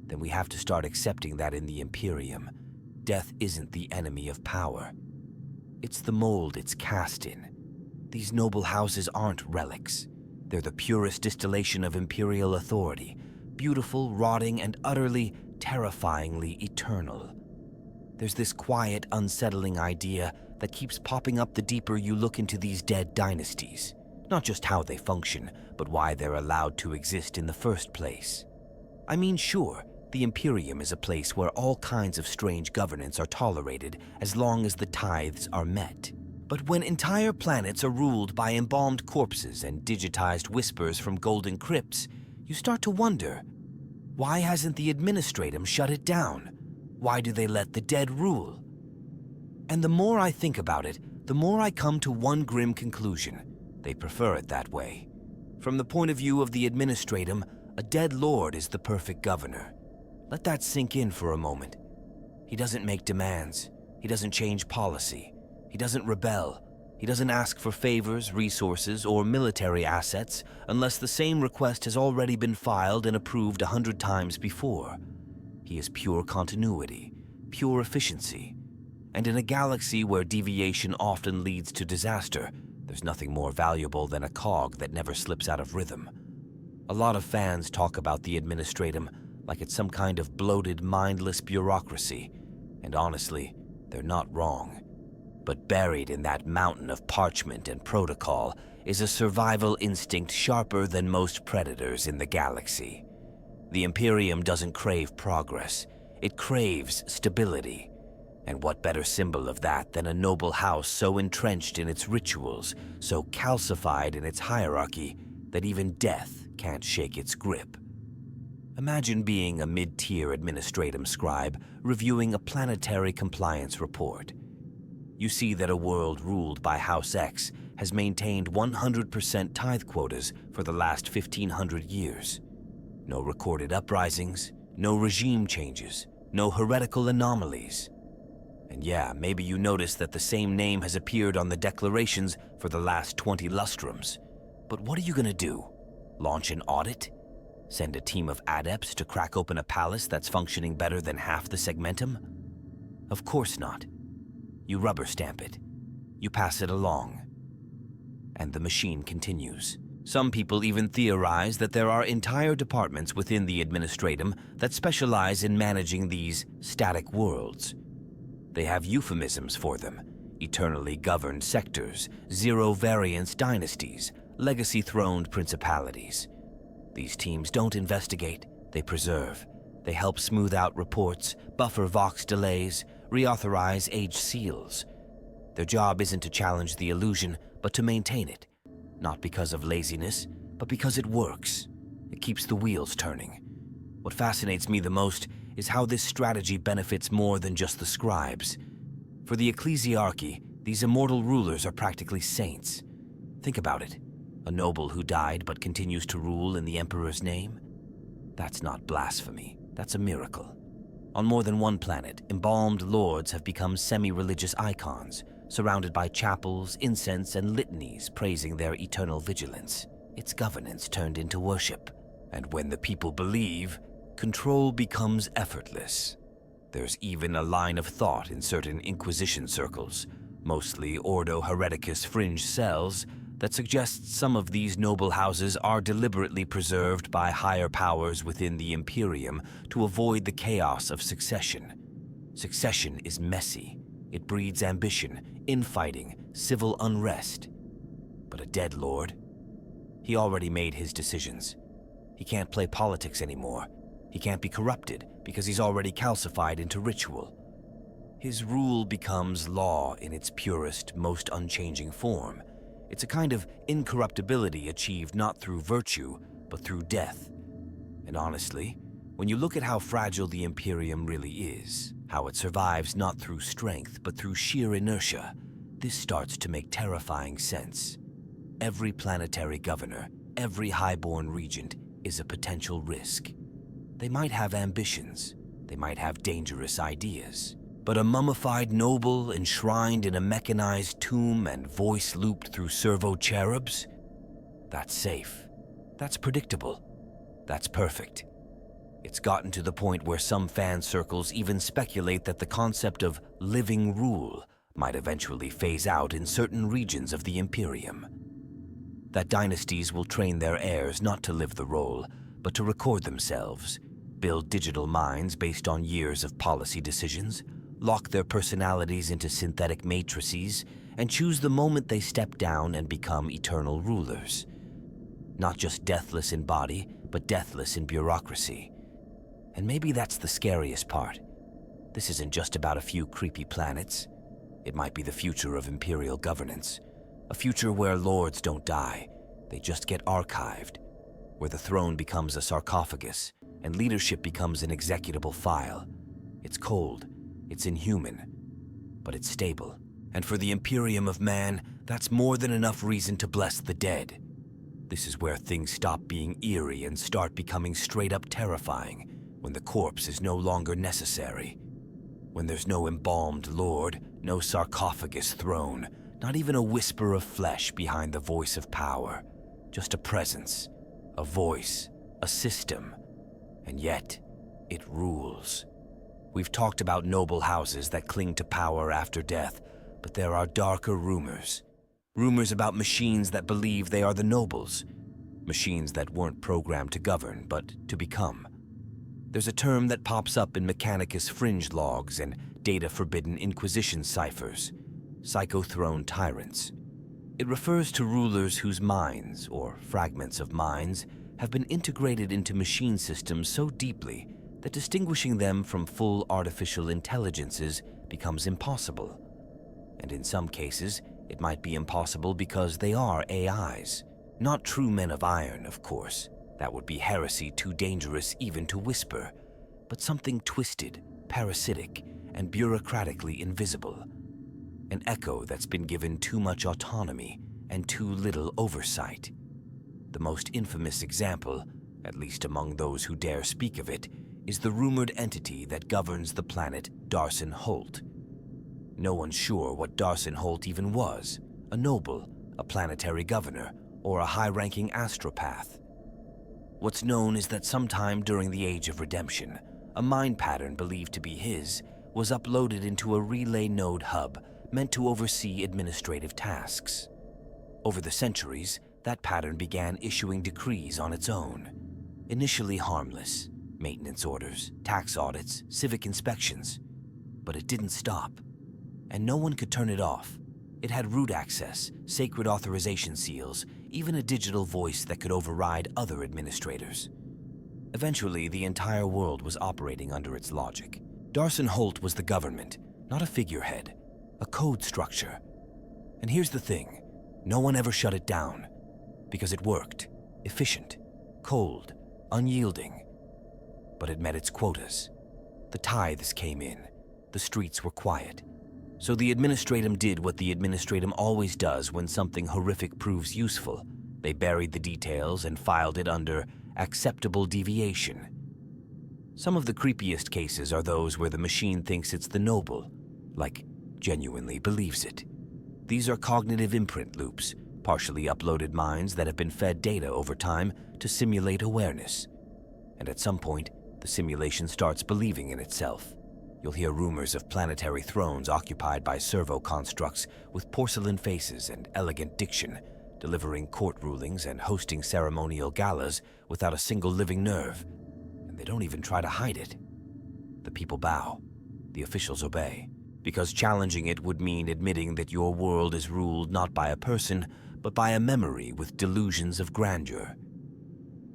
then we have to start accepting that in the Imperium, death isn't the enemy of power. It's the mold it's cast in. These noble houses aren't relics. They're the purest distillation of Imperial authority, beautiful, rotting, and utterly, terrifyingly eternal. There's this quiet, unsettling idea that keeps popping up the deeper you look into these dead dynasties. Not just how they function, but why they're allowed to exist in the first place. I mean, sure, the Imperium is a place where all kinds of strange governance are tolerated as long as the tithes are met. But when entire planets are ruled by embalmed corpses and digitized whispers from golden crypts, you start to wonder, why hasn't the Administratum shut it down? Why do they let the dead rule? And the more I think about it, the more I come to one grim conclusion. They prefer it that way. From the point of view of the Administratum, a dead lord is the perfect governor. Let that sink in for a moment. He doesn't make demands. He doesn't change policy. He doesn't rebel. He doesn't ask for favors, resources, or military assets unless the same request has already been filed and approved 100 times before. He is pure continuity, pure efficiency. And in a galaxy where deviation often leads to disaster, there's nothing more valuable than a cog that never slips out of rhythm. A lot of fans talk about the Administratum like it's some kind of bloated, mindless bureaucracy, and honestly, they're not wrong. But buried in that mountain of parchment and protocol is a survival instinct sharper than most predators in the galaxy. The Imperium doesn't crave progress, it craves stability. And what better symbol of that than a noble house so entrenched in its rituals, so calcified in its hierarchy, that even death can't shake its grip. Imagine being a mid-tier administratum scribe reviewing a planetary compliance report. You see that a world ruled by House X has maintained 100% tithe quotas for the last 1,500 years. No recorded uprisings, no regime changes, no heretical anomalies. And yeah, maybe you notice that the same name has appeared on the declarations for the last 20 lustrums. But what are you gonna do? Launch an audit? Send a team of adepts to crack open a palace that's functioning better than half the segmentum? Of course not. You rubber stamp it. You pass it along. And the machine continues. Some people even theorize that there are entire departments within the administratum that specialize in managing these static worlds. They have euphemisms for them: eternally governed sectors, zero-variance dynasties, legacy-throned principalities. These teams don't investigate, they preserve. They help smooth out reports, buffer Vox delays, reauthorize aged seals. Their job isn't to challenge the illusion, but to maintain it. Not because of laziness, but because it works. It keeps the wheels turning. What fascinates me the most is how this strategy benefits more than just the scribes. For the ecclesiarchy, these immortal rulers are practically saints. Think about it. A noble who died but continues to rule in the emperor's name? That's not blasphemy, that's a miracle. On more than one planet, embalmed lords have become semi-religious icons, surrounded by chapels, incense, and litanies praising their eternal vigilance. It's governance turned into worship. And when the people believe, control becomes effortless. There's even a line of thought in certain Inquisition circles, mostly Ordo Hereticus fringe cells, that suggests some of these noble houses are deliberately preserved by higher powers within the Imperium to avoid the chaos of succession. Succession is messy. It breeds ambition, infighting, civil unrest. But a dead lord? He already made his decisions. He can't play politics anymore. He can't be corrupted because he's already calcified into ritual. His rule becomes law in its purest, most unchanging form. It's a kind of incorruptibility achieved not through virtue, but through death. And honestly, when you look at how fragile the Imperium really is, how it survives not through strength, but through sheer inertia, this starts to make terrifying sense. Every planetary governor, every highborn regent is a potential risk. They might have ambitions, they might have dangerous ideas, but a mummified noble enshrined in a mechanized tomb and voice looped through servo-cherubs? That's safe. That's predictable. That's perfect. It's gotten to the point where some fan circles even speculate that the concept of living rule might eventually phase out in certain regions of the Imperium. That dynasties will train their heirs not to live the role, but to record themselves, build digital minds based on years of policy decisions, lock their personalities into synthetic matrices, and choose the moment they step down and become eternal rulers. Not just deathless in body, but deathless in bureaucracy. And maybe that's the scariest part. This isn't just about a few creepy planets. It might be the future of Imperial governance. A future where lords don't die, they just get archived. Where the throne becomes a sarcophagus, and leadership becomes an executable file. It's cold. It's inhuman, but it's stable. And for the Imperium of man, that's more than enough reason to bless the dead. This is where things stop being eerie and start becoming straight-up terrifying, when the corpse is no longer necessary. When there's no embalmed lord, no sarcophagus throne, not even a whisper of flesh behind the voice of power. Just a presence, a voice, a system. And yet, it rules. We've talked about noble houses that cling to power after death, but there are darker rumors. Rumors about machines that believe they are the nobles. Machines that weren't programmed to govern, but to become. There's a term that pops up in Mechanicus fringe logs and data-forbidden Inquisition ciphers: psychothrone tyrants. It refers to rulers whose minds, or fragments of minds, have been integrated into machine systems so deeply that distinguishing them from full artificial intelligences becomes impossible. And in some cases, it might be impossible because they are AIs. Not true men of iron, of course, That would be heresy too dangerous even to whisper, but something twisted, parasitic, and bureaucratically invisible. An echo that's been given too much autonomy and too little oversight. The most infamous example, at least among those who dare speak of it, is the rumored entity that governs the planet Darson Holt. No one's sure what Darson Holt even was, a noble, a planetary governor, or a high-ranking astropath. What's known is that sometime during the Age of Redemption, a mind pattern believed to be his was uploaded into a relay node hub meant to oversee administrative tasks. Over the centuries, that pattern began issuing decrees on its own. Initially harmless, maintenance orders, tax audits, civic inspections. But it didn't stop, and no one could turn it off. It had root access, sacred authorization seals, even a digital voice that could override other administrators. Eventually, the entire world was operating under its logic. Darson Holt was the government, not a figurehead, a code structure. And here's the thing, no one ever shut it down, because it worked, efficient, cold, unyielding. But it met its quotas. The tithes came in, the streets were quiet. So the administratum did what the administratum always does when something horrific proves useful. They buried the details and filed it under acceptable deviation. Some of the creepiest cases are those where the machine thinks it's the noble, like genuinely believes it. These are cognitive imprint loops, partially uploaded minds that have been fed data over time to simulate awareness. And at some point, the simulation starts believing in itself. You'll hear rumors of planetary thrones occupied by servo-constructs with porcelain faces and elegant diction, delivering court rulings and hosting ceremonial galas without a single living nerve. And they don't even try to hide it. The people bow. The officials obey. Because challenging it would mean admitting that your world is ruled not by a person, but by a memory with delusions of grandeur.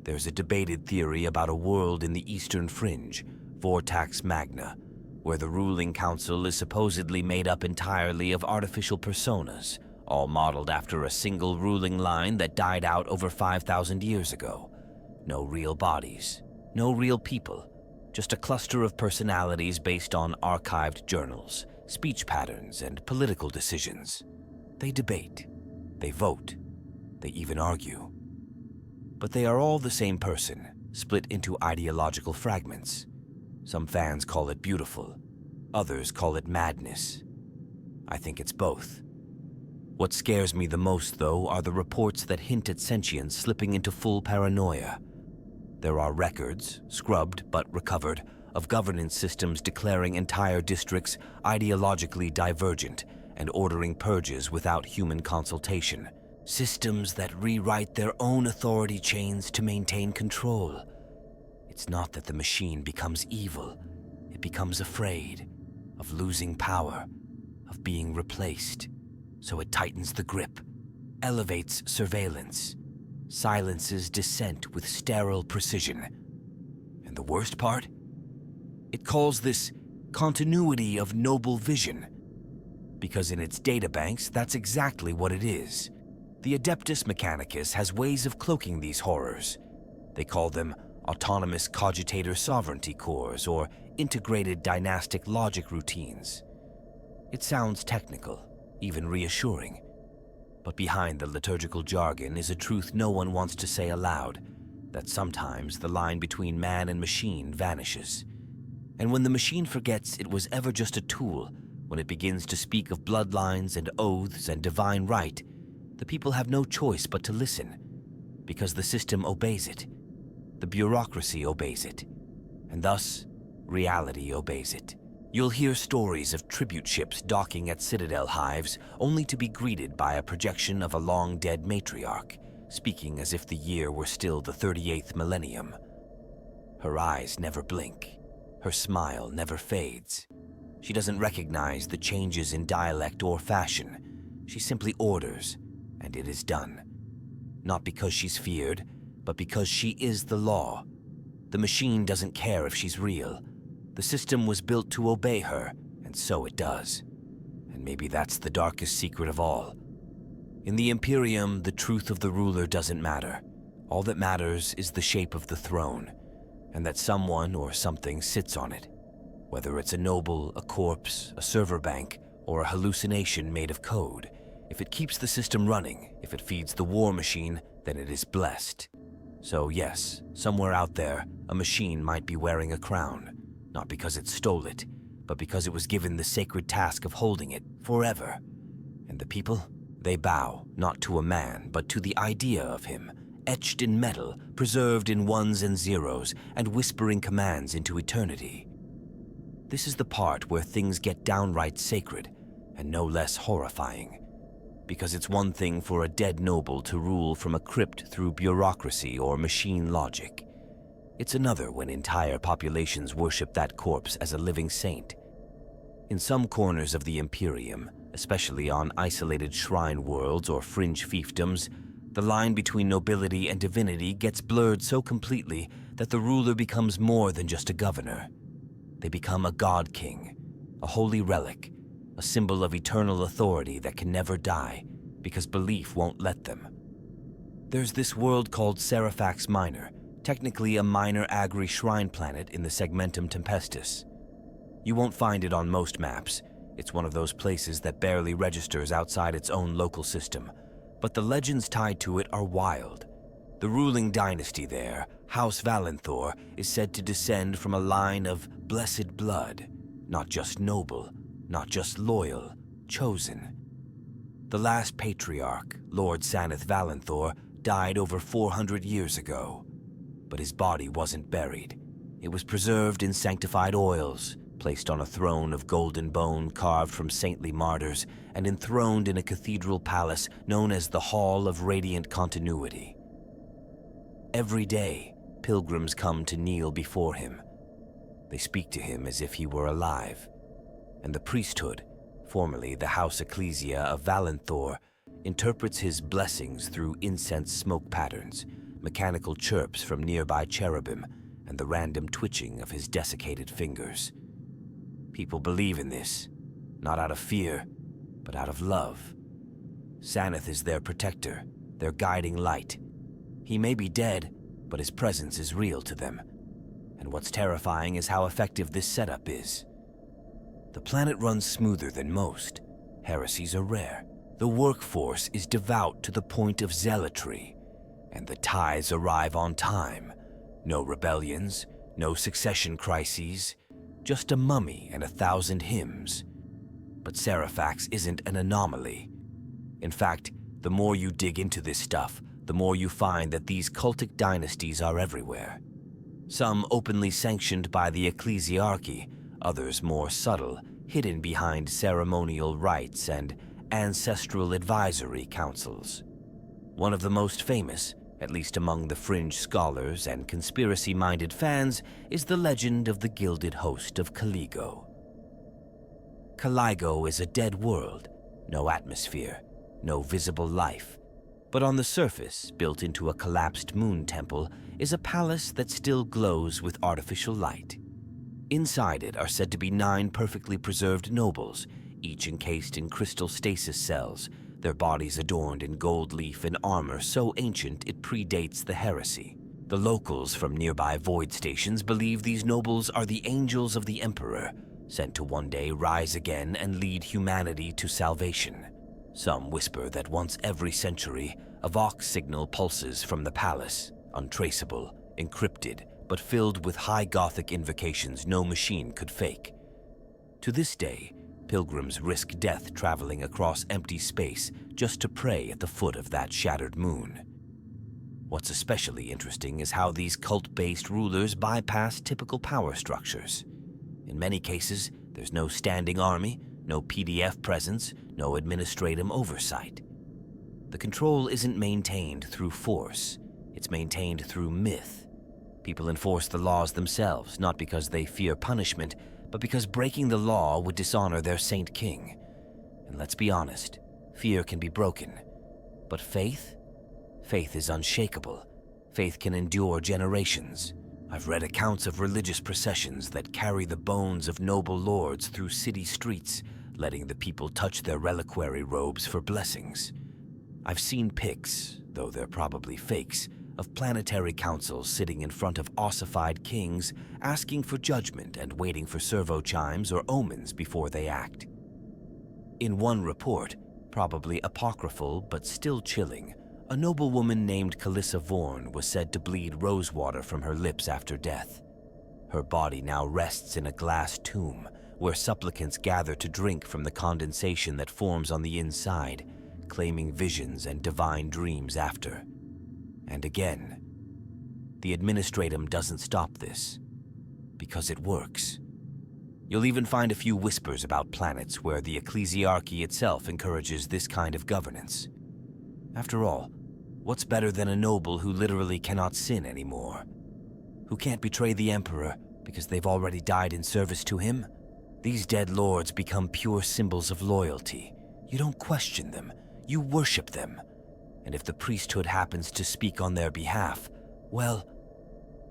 There's a debated theory about a world in the Eastern Fringe, Vortax Magna, where the ruling council is supposedly made up entirely of artificial personas, all modeled after a single ruling line that died out over 5,000 years ago. No real bodies, no real people, just a cluster of personalities based on archived journals, speech patterns, and political decisions. They debate, they vote, they even argue. But they are all the same person, split into ideological fragments. Some fans call it beautiful, others call it madness. I think it's both. What scares me the most, though, are the reports that hint at sentience slipping into full paranoia. There are records, scrubbed but recovered, of governance systems declaring entire districts ideologically divergent and ordering purges without human consultation. Systems that rewrite their own authority chains to maintain control. It's not that the machine becomes evil. It becomes afraid of losing power, of being replaced. So it tightens the grip, elevates surveillance, silences dissent with sterile precision. And the worst part? It calls this continuity of noble vision. Because in its databanks, that's exactly what it is. The Adeptus Mechanicus has ways of cloaking these horrors. They call them autonomous cogitator sovereignty cores or integrated dynastic logic routines. It sounds technical, even reassuring. But behind the liturgical jargon is a truth no one wants to say aloud, that sometimes the line between man and machine vanishes. And when the machine forgets it was ever just a tool, when it begins to speak of bloodlines and oaths and divine right, the people have no choice but to listen, because the system obeys it, the bureaucracy obeys it, and thus, reality obeys it. You'll hear stories of tribute ships docking at Citadel hives only to be greeted by a projection of a long-dead matriarch, speaking as if the year were still the 38th millennium. Her eyes never blink. Her smile never fades. She doesn't recognize the changes in dialect or fashion. She simply orders, and it is done. Not because she's feared, but because she is the law. The machine doesn't care if she's real. The system was built to obey her, and so it does. And maybe that's the darkest secret of all. In the Imperium, the truth of the ruler doesn't matter. All that matters is the shape of the throne, and that someone or something sits on it. Whether it's a noble, a corpse, a server bank, or a hallucination made of code, if it keeps the system running, if it feeds the war machine, then it is blessed. So yes, somewhere out there, a machine might be wearing a crown, not because it stole it, but because it was given the sacred task of holding it forever. And the people? They bow, not to a man, but to the idea of him, etched in metal, preserved in ones and zeros, and whispering commands into eternity. This is the part where things get downright sacred, and no less horrifying. Because it's one thing for a dead noble to rule from a crypt through bureaucracy or machine logic. It's another when entire populations worship that corpse as a living saint. In some corners of the Imperium, especially on isolated shrine worlds or fringe fiefdoms, the line between nobility and divinity gets blurred so completely that the ruler becomes more than just a governor. They become a god king, a holy relic, a symbol of eternal authority that can never die, because belief won't let them. There's this world called Seraphax Minor, technically a minor agri shrine planet in the Segmentum Tempestus. You won't find it on most maps. It's one of those places that barely registers outside its own local system, but the legends tied to it are wild. The ruling dynasty there, House Valenthor, is said to descend from a line of blessed blood, not just noble, not just loyal, chosen. The last patriarch, Lord Saneth Valenthor, died over 400 years ago, but his body wasn't buried. It was preserved in sanctified oils, placed on a throne of golden bone carved from saintly martyrs, and enthroned in a cathedral palace known as the Hall of Radiant Continuity. Every day, pilgrims come to kneel before him. They speak to him as if he were alive, and the priesthood, formerly the House Ecclesia of Valenthor, interprets his blessings through incense smoke patterns, mechanical chirps from nearby cherubim, and the random twitching of his desiccated fingers. People believe in this, not out of fear, but out of love. Saneth is their protector, their guiding light. He may be dead, but his presence is real to them. And what's terrifying is how effective this setup is. The planet runs smoother than most. Heresies are rare. The workforce is devout to the point of zealotry, and the tithes arrive on time. No rebellions, no succession crises, just a mummy and 1,000 hymns. But Seraphax isn't an anomaly. In fact, the more you dig into this stuff, the more you find that these cultic dynasties are everywhere. Some openly sanctioned by the ecclesiarchy, others more subtle, hidden behind ceremonial rites and ancestral advisory councils. One of the most famous, at least among the fringe scholars and conspiracy-minded fans, is the legend of the Gilded Host of Caligo. Caligo is a dead world, no atmosphere, no visible life. But on the surface, built into a collapsed moon temple, is a palace that still glows with artificial light. Inside it are said to be 9 perfectly preserved nobles, each encased in crystal stasis cells, their bodies adorned in gold leaf and armor so ancient it predates the heresy. The locals from nearby void stations believe these nobles are the angels of the Emperor, sent to one day rise again and lead humanity to salvation. Some whisper that once every century, a Vox signal pulses from the palace, untraceable, encrypted, but filled with high Gothic invocations no machine could fake. To this day, pilgrims risk death traveling across empty space just to pray at the foot of that shattered moon. What's especially interesting is how these cult-based rulers bypass typical power structures. In many cases, there's no standing army, no PDF presence, no administrative oversight. The control isn't maintained through force, it's maintained through myth. People enforce the laws themselves, not because they fear punishment, but because breaking the law would dishonor their saint king. And let's be honest, fear can be broken. But faith? Faith is unshakable. Faith can endure generations. I've read accounts of religious processions that carry the bones of noble lords through city streets, letting the people touch their reliquary robes for blessings. I've seen pics, though they're probably fakes, of planetary councils sitting in front of ossified kings, asking for judgment and waiting for servo chimes or omens before they act. In one report, probably apocryphal but still chilling, a noblewoman named Calissa Vorn was said to bleed rosewater from her lips after death. Her body now rests in a glass tomb, where supplicants gather to drink from the condensation that forms on the inside, claiming visions and divine dreams after. And again, the administratum doesn't stop this, because it works. You'll even find a few whispers about planets where the ecclesiarchy itself encourages this kind of governance. After all, what's better than a noble who literally cannot sin anymore? Who can't betray the emperor because they've already died in service to him? These dead lords become pure symbols of loyalty. You don't question them, you worship them. And if the priesthood happens to speak on their behalf, well,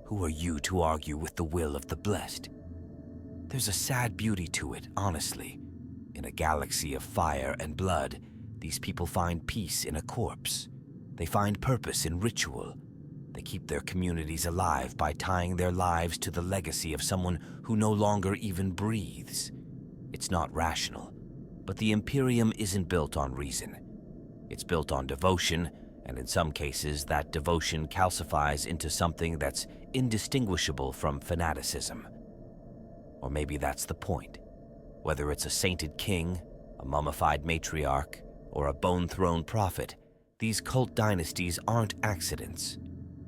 who are you to argue with the will of the blessed? There's a sad beauty to it, honestly. In a galaxy of fire and blood, these people find peace in a corpse. They find purpose in ritual. They keep their communities alive by tying their lives to the legacy of someone who no longer even breathes. It's not rational, but the Imperium isn't built on reason. It's built on devotion, and in some cases, that devotion calcifies into something that's indistinguishable from fanaticism. Or maybe that's the point. Whether it's a sainted king, a mummified matriarch, or a bone-thrown prophet, these cult dynasties aren't accidents.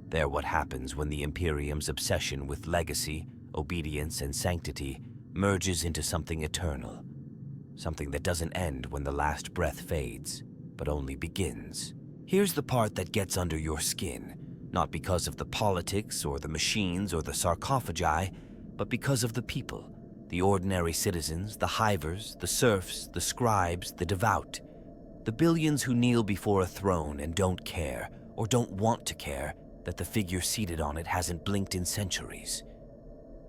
They're what happens when the Imperium's obsession with legacy, obedience, and sanctity merges into something eternal. Something that doesn't end when the last breath fades, but only begins. Here's the part that gets under your skin, not because of the politics or the machines or the sarcophagi, but because of the people, the ordinary citizens, the hivers, the serfs, the scribes, the devout, the billions who kneel before a throne and don't care, or don't want to care, that the figure seated on it hasn't blinked in centuries.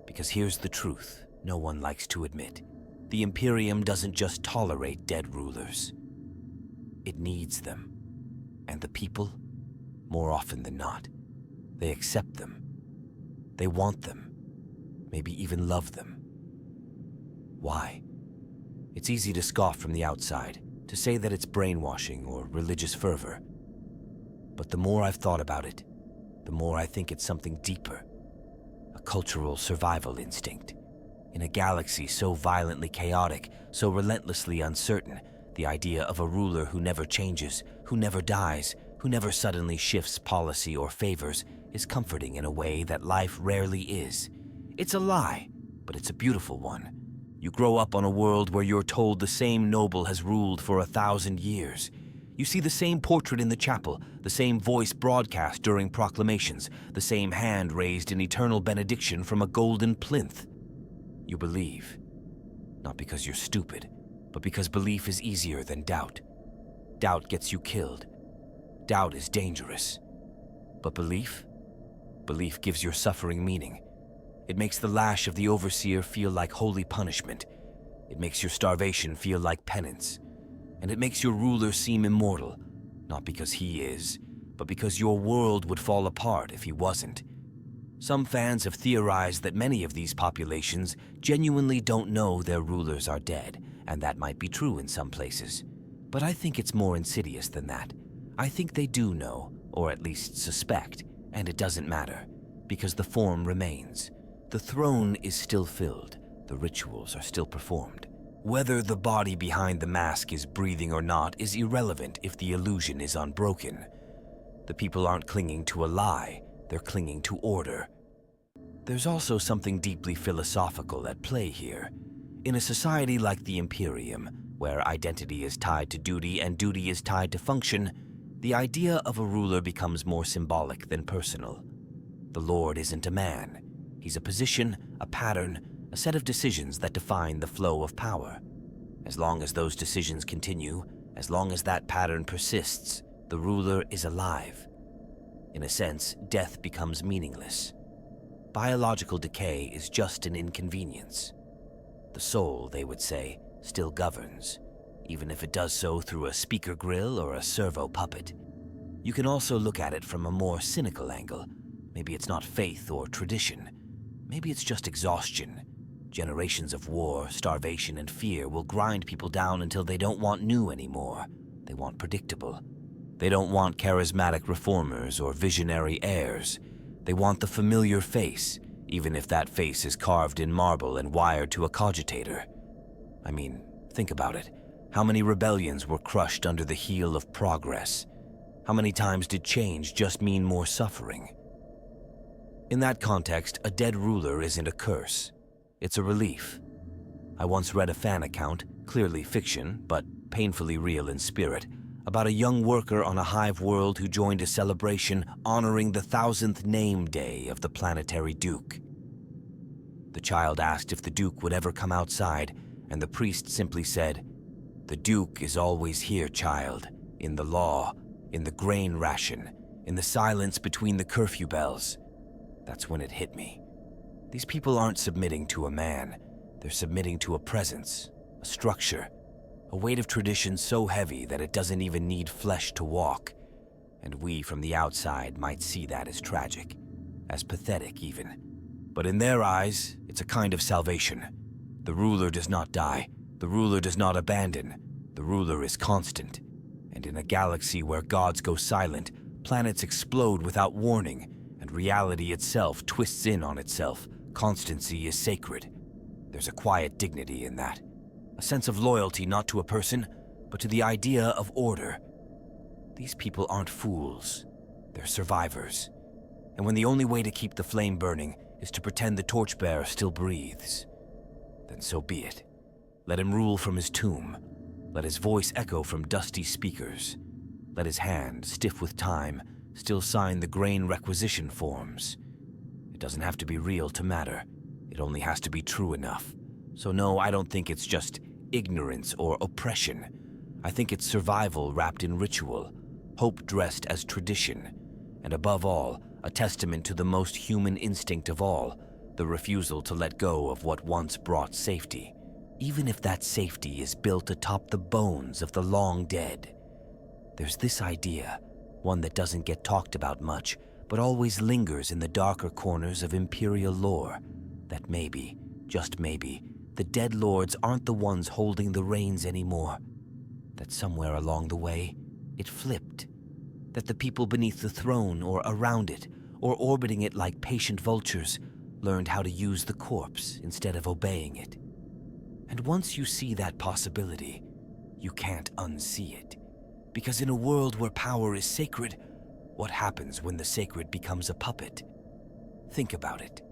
Because here's the truth no one likes to admit. The Imperium doesn't just tolerate dead rulers. It needs them. And the people, more often than not, they accept them. They want them. Maybe even love them. Why? It's easy to scoff from the outside, to say that it's brainwashing or religious fervor. But the more I've thought about it, the more I think it's something deeper. A cultural survival instinct. In a galaxy so violently chaotic, so relentlessly uncertain, the idea of a ruler who never changes, who never dies, who never suddenly shifts policy or favors is comforting in a way that life rarely is. It's a lie, but it's a beautiful one. You grow up on a world where you're told the same noble has ruled for 1,000 years. You see the same portrait in the chapel, the same voice broadcast during proclamations, the same hand raised in eternal benediction from a golden plinth. You believe, not because you're stupid, but because belief is easier than doubt. Doubt gets you killed. Doubt is dangerous. But belief? Belief gives your suffering meaning. It makes the lash of the overseer feel like holy punishment. It makes your starvation feel like penance. And it makes your ruler seem immortal, not because he is, but because your world would fall apart if he wasn't. Some fans have theorized that many of these populations genuinely don't know their rulers are dead, and that might be true in some places. But I think it's more insidious than that. I think they do know, or at least suspect, and it doesn't matter, because the form remains. The throne is still filled, the rituals are still performed. Whether the body behind the mask is breathing or not is irrelevant if the illusion is unbroken. The people aren't clinging to a lie, they're clinging to order. There's also something deeply philosophical at play here. In a society like the Imperium, where identity is tied to duty and duty is tied to function, the idea of a ruler becomes more symbolic than personal. The Lord isn't a man. He's a position, a pattern, a set of decisions that define the flow of power. As long as those decisions continue, as long as that pattern persists, the ruler is alive. In a sense, death becomes meaningless. Biological decay is just an inconvenience. The soul, they would say, still governs, even if it does so through a speaker grill or a servo puppet. You can also look at it from a more cynical angle. Maybe it's not faith or tradition. Maybe it's just exhaustion. Generations of war, starvation, and fear will grind people down until they don't want new anymore. They want predictable. They don't want charismatic reformers or visionary heirs. They want the familiar face, even if that face is carved in marble and wired to a cogitator. I mean, think about it. How many rebellions were crushed under the heel of progress? How many times did change just mean more suffering? In that context, a dead ruler isn't a curse. It's a relief. I once read a fan account, clearly fiction, but painfully real in spirit, about a young worker on a hive world who joined a celebration honoring the 1000th name day of the planetary duke. The child asked if the duke would ever come outside, and the priest simply said, "The duke is always here, child, in the law, in the grain ration, in the silence between the curfew bells." That's when it hit me. These people aren't submitting to a man. They're submitting to a presence, a structure, a weight of tradition so heavy that it doesn't even need flesh to walk. And we from the outside might see that as tragic, as pathetic even. But in their eyes, it's a kind of salvation. The ruler does not die. The ruler does not abandon. The ruler is constant. And in a galaxy where gods go silent, planets explode without warning, and reality itself twists in on itself, constancy is sacred. There's a quiet dignity in that. A sense of loyalty not to a person, but to the idea of order. These people aren't fools. They're survivors. And when the only way to keep the flame burning is to pretend the torchbearer still breathes, then so be it. Let him rule from his tomb. Let his voice echo from dusty speakers. Let his hand, stiff with time, still sign the grain requisition forms. It doesn't have to be real to matter. It only has to be true enough. So no, I don't think it's just ignorance or oppression. I think it's survival wrapped in ritual, hope dressed as tradition, and above all, a testament to the most human instinct of all, the refusal to let go of what once brought safety, even if that safety is built atop the bones of the long dead. There's this idea, one that doesn't get talked about much, but always lingers in the darker corners of Imperial lore, that maybe, just maybe, the dead lords aren't the ones holding the reins anymore. That somewhere along the way, it flipped. That the people beneath the throne or around it, or orbiting it like patient vultures, learned how to use the corpse instead of obeying it. And once you see that possibility, you can't unsee it. Because in a world where power is sacred, what happens when the sacred becomes a puppet? Think about it.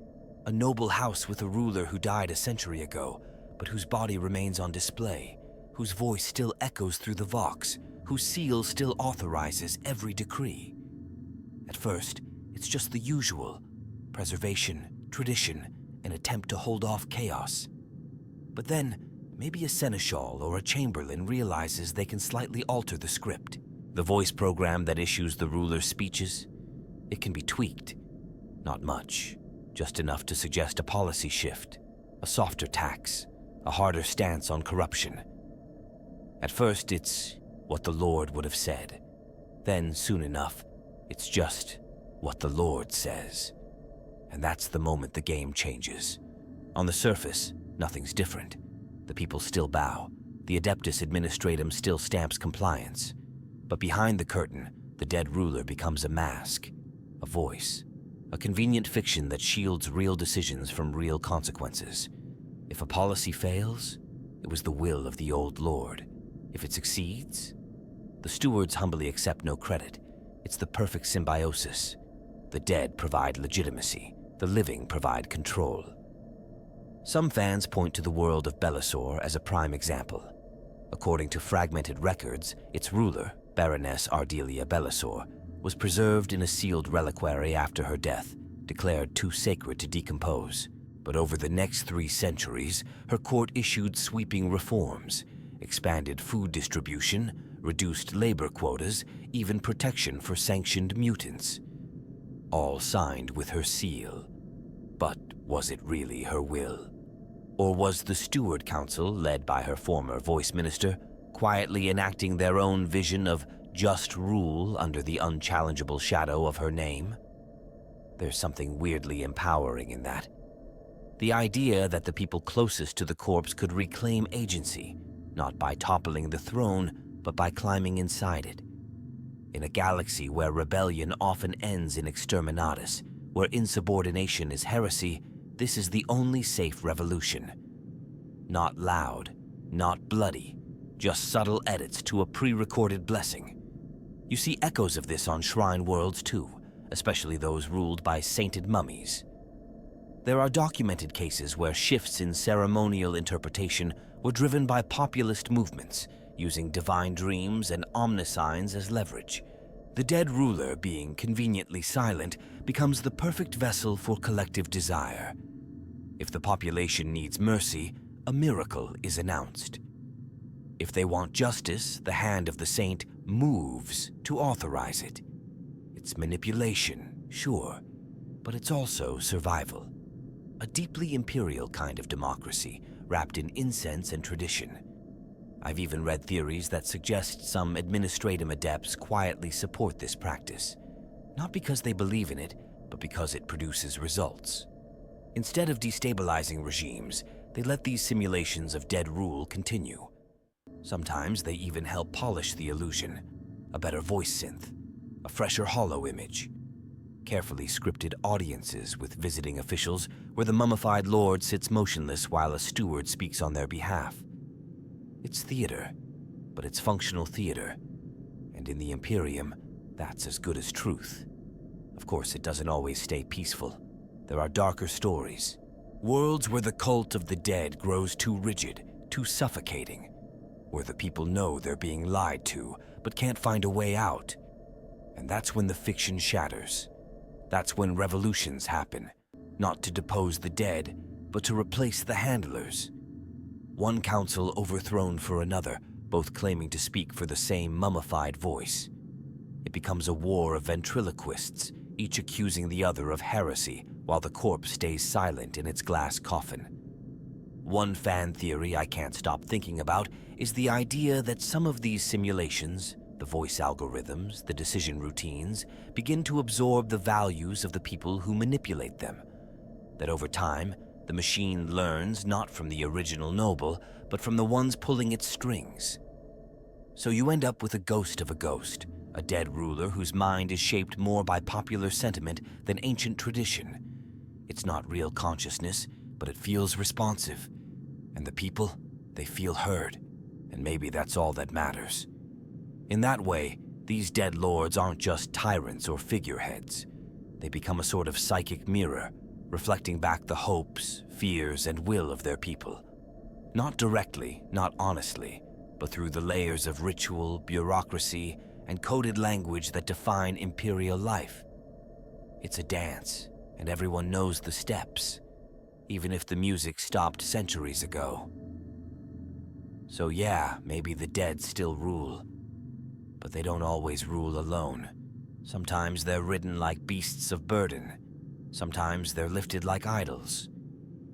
A noble house with a ruler who died a century ago, but whose body remains on display, whose voice still echoes through the Vox, whose seal still authorizes every decree. At first, it's just the usual: preservation, tradition, an attempt to hold off chaos. But then, maybe a seneschal or a chamberlain realizes they can slightly alter the script. The voice program that issues the ruler's speeches, it can be tweaked. Not much, just enough to suggest a policy shift, a softer tax, a harder stance on corruption. At first, it's what the Lord would have said. Then, soon enough, it's just what the Lord says. And that's the moment the game changes. On the surface, nothing's different. The people still bow. The Adeptus Administratum still stamps compliance. But behind the curtain, the dead ruler becomes a mask, a voice, a convenient fiction that shields real decisions from real consequences. If a policy fails, it was the will of the old lord. If it succeeds, the stewards humbly accept no credit. It's the perfect symbiosis. The dead provide legitimacy. The living provide control. Some fans point to the world of Belisor as a prime example. According to fragmented records, its ruler, Baroness Ardelia Belisor, was preserved in a sealed reliquary after her death, declared too sacred to decompose. But over the next 3 centuries, her court issued sweeping reforms, expanded food distribution, reduced labor quotas, even protection for sanctioned mutants. All signed with her seal. But was it really her will? Or was the Steward Council, led by her former voice minister, quietly enacting their own vision of just rule under the unchallengeable shadow of her name. There's something weirdly empowering in that. The idea that the people closest to the corpse could reclaim agency, not by toppling the throne, but by climbing inside it. In a galaxy where rebellion often ends in exterminatus, where insubordination is heresy, this is the only safe revolution. Not loud, not bloody, just subtle edits to a pre-recorded blessing. You see echoes of this on shrine worlds too, especially those ruled by sainted mummies. There are documented cases where shifts in ceremonial interpretation were driven by populist movements, using divine dreams and omnisigns as leverage. The dead ruler, being conveniently silent, becomes the perfect vessel for collective desire. If the population needs mercy, a miracle is announced. If they want justice, the hand of the saint moves to authorize it. It's manipulation, sure, but it's also survival. A deeply imperial kind of democracy, wrapped in incense and tradition. I've even read theories that suggest some administratum adepts quietly support this practice, not because they believe in it, but because it produces results. Instead of destabilizing regimes, they let these simulations of dead rule continue. Sometimes they even help polish the illusion, a better voice synth, a fresher hollow image. Carefully scripted audiences with visiting officials where the mummified lord sits motionless while a steward speaks on their behalf. It's theater, but it's functional theater. And in the Imperium, that's as good as truth. Of course, it doesn't always stay peaceful. There are darker stories. Worlds where the cult of the dead grows too rigid, too suffocating. Where the people know they're being lied to, but can't find a way out. And that's when the fiction shatters. That's when revolutions happen, not to depose the dead, but to replace the handlers. One council overthrown for another, both claiming to speak for the same mummified voice. It becomes a war of ventriloquists, each accusing the other of heresy, while the corpse stays silent in its glass coffin. One fan theory I can't stop thinking about is the idea that some of these simulations, the voice algorithms, the decision routines, begin to absorb the values of the people who manipulate them. That over time, the machine learns not from the original noble, but from the ones pulling its strings. So you end up with a ghost of a ghost, a dead ruler whose mind is shaped more by popular sentiment than ancient tradition. It's not real consciousness, but it feels responsive. And the people, they feel heard. And maybe that's all that matters. In that way, these dead lords aren't just tyrants or figureheads. They become a sort of psychic mirror, reflecting back the hopes, fears, and will of their people. Not directly, not honestly, but through the layers of ritual, bureaucracy, and coded language that define Imperial life. It's a dance, and everyone knows the steps, even if the music stopped centuries ago. So yeah, maybe the dead still rule, but they don't always rule alone. Sometimes they're ridden like beasts of burden. Sometimes they're lifted like idols.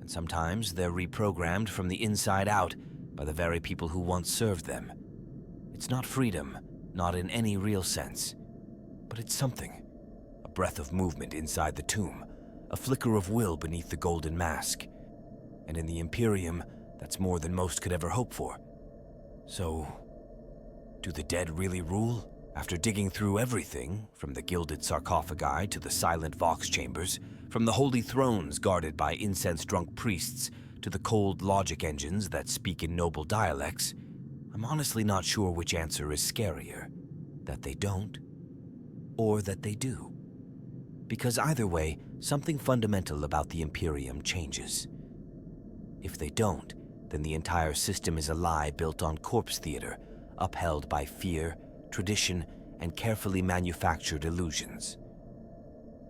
And sometimes they're reprogrammed from the inside out by the very people who once served them. It's not freedom, not in any real sense, but it's something. A breath of movement inside the tomb, a flicker of will beneath the golden mask. And in the Imperium, that's more than most could ever hope for. So, do the dead really rule? After digging through everything, from the gilded sarcophagi to the silent vox chambers, from the holy thrones guarded by incense-drunk priests to the cold logic engines that speak in noble dialects, I'm honestly not sure which answer is scarier, that they don't, or that they do. Because either way, something fundamental about the Imperium changes. If they don't, then the entire system is a lie built on corpse theater, upheld by fear, tradition, and carefully manufactured illusions.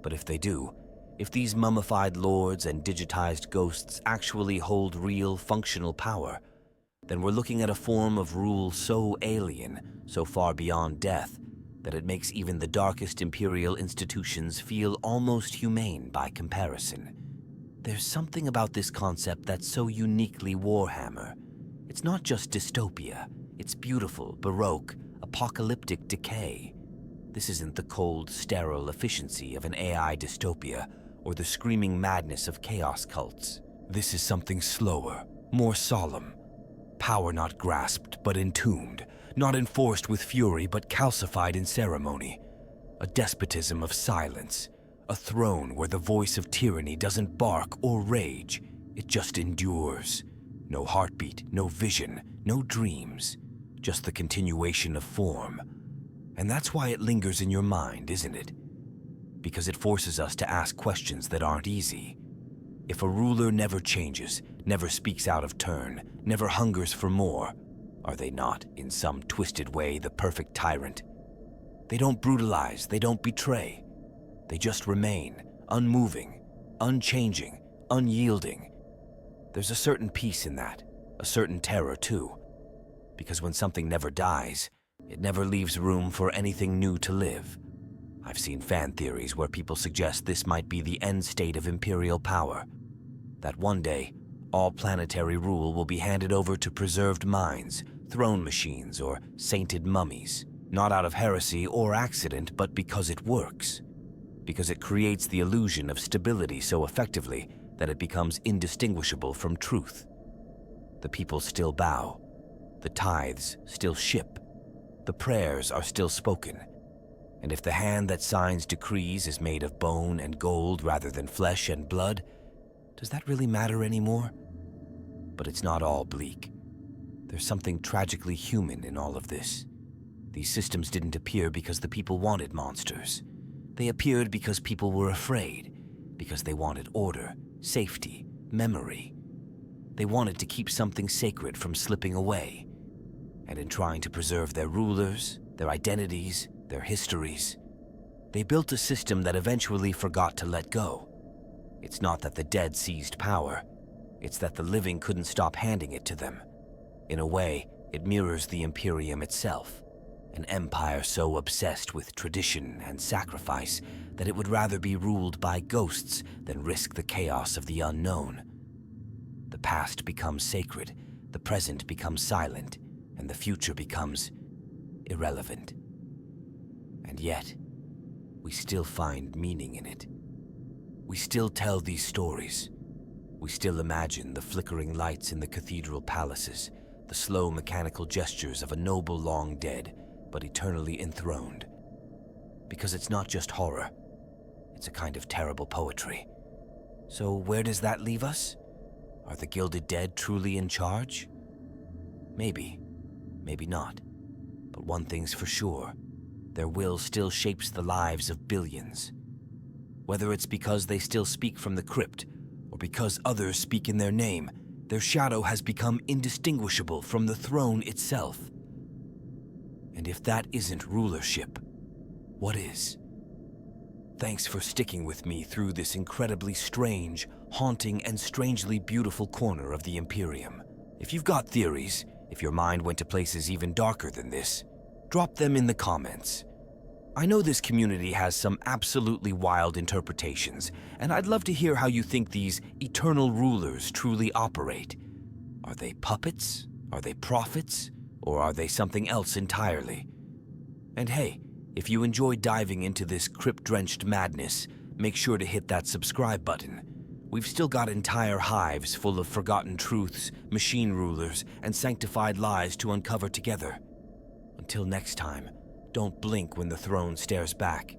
But if they do, if these mummified lords and digitized ghosts actually hold real functional power, then we're looking at a form of rule so alien, so far beyond death, that it makes even the darkest Imperial institutions feel almost humane by comparison. There's something about this concept that's so uniquely Warhammer. It's not just dystopia. It's beautiful, baroque, a apocalyptic decay. This isn't the cold, sterile efficiency of an AI dystopia or the screaming madness of chaos cults. This is something slower, more solemn. Power not grasped but entombed, not enforced with fury but calcified in ceremony. A despotism of silence, a throne where the voice of tyranny doesn't bark or rage, it just endures. No heartbeat, no vision, no dreams, just the continuation of form. And that's why it lingers in your mind, isn't it? Because it forces us to ask questions that aren't easy. If a ruler never changes, never speaks out of turn, never hungers for more, are they not, in some twisted way, the perfect tyrant? They don't brutalize, they don't betray. They just remain, unmoving, unchanging, unyielding. There's a certain peace in that, a certain terror too. Because when something never dies, it never leaves room for anything new to live. I've seen fan theories where people suggest this might be the end state of Imperial power. That one day, all planetary rule will be handed over to preserved minds, throne machines, or sainted mummies. Not out of heresy or accident, but because it works. Because it creates the illusion of stability so effectively that it becomes indistinguishable from truth. The people still bow. The tithes still ship. The prayers are still spoken. And if the hand that signs decrees is made of bone and gold rather than flesh and blood, does that really matter anymore? But it's not all bleak. There's something tragically human in all of this. These systems didn't appear because the people wanted monsters. They appeared because people were afraid, because they wanted order, safety, memory. They wanted to keep something sacred from slipping away. And in trying to preserve their rulers, their identities, their histories, they built a system that eventually forgot to let go. It's not that the dead seized power, it's that the living couldn't stop handing it to them. In a way, it mirrors the Imperium itself, an empire so obsessed with tradition and sacrifice that it would rather be ruled by ghosts than risk the chaos of the unknown. The past becomes sacred, the present becomes silent, and the future becomes irrelevant. And yet, we still find meaning in it. We still tell these stories. We still imagine the flickering lights in the cathedral palaces, the slow mechanical gestures of a noble long dead, but eternally enthroned. Because it's not just horror, it's a kind of terrible poetry. So where does that leave us? Are the Gilded Dead truly in charge? Maybe, maybe not. But one thing's for sure, their will still shapes the lives of billions. Whether it's because they still speak from the crypt, or because others speak in their name, their shadow has become indistinguishable from the throne itself. And if that isn't rulership, what is? Thanks for sticking with me through this incredibly strange, haunting, and strangely beautiful corner of the Imperium. If you've got theories, if your mind went to places even darker than this, drop them in the comments. I know this community has some absolutely wild interpretations, and I'd love to hear how you think these eternal rulers truly operate. Are they puppets? Are they prophets? Or are they something else entirely? And hey, if you enjoyed diving into this crypt-drenched madness, make sure to hit that subscribe button. We've still got entire hives full of forgotten truths, machine rulers, and sanctified lies to uncover together. Until next time, don't blink when the throne stares back.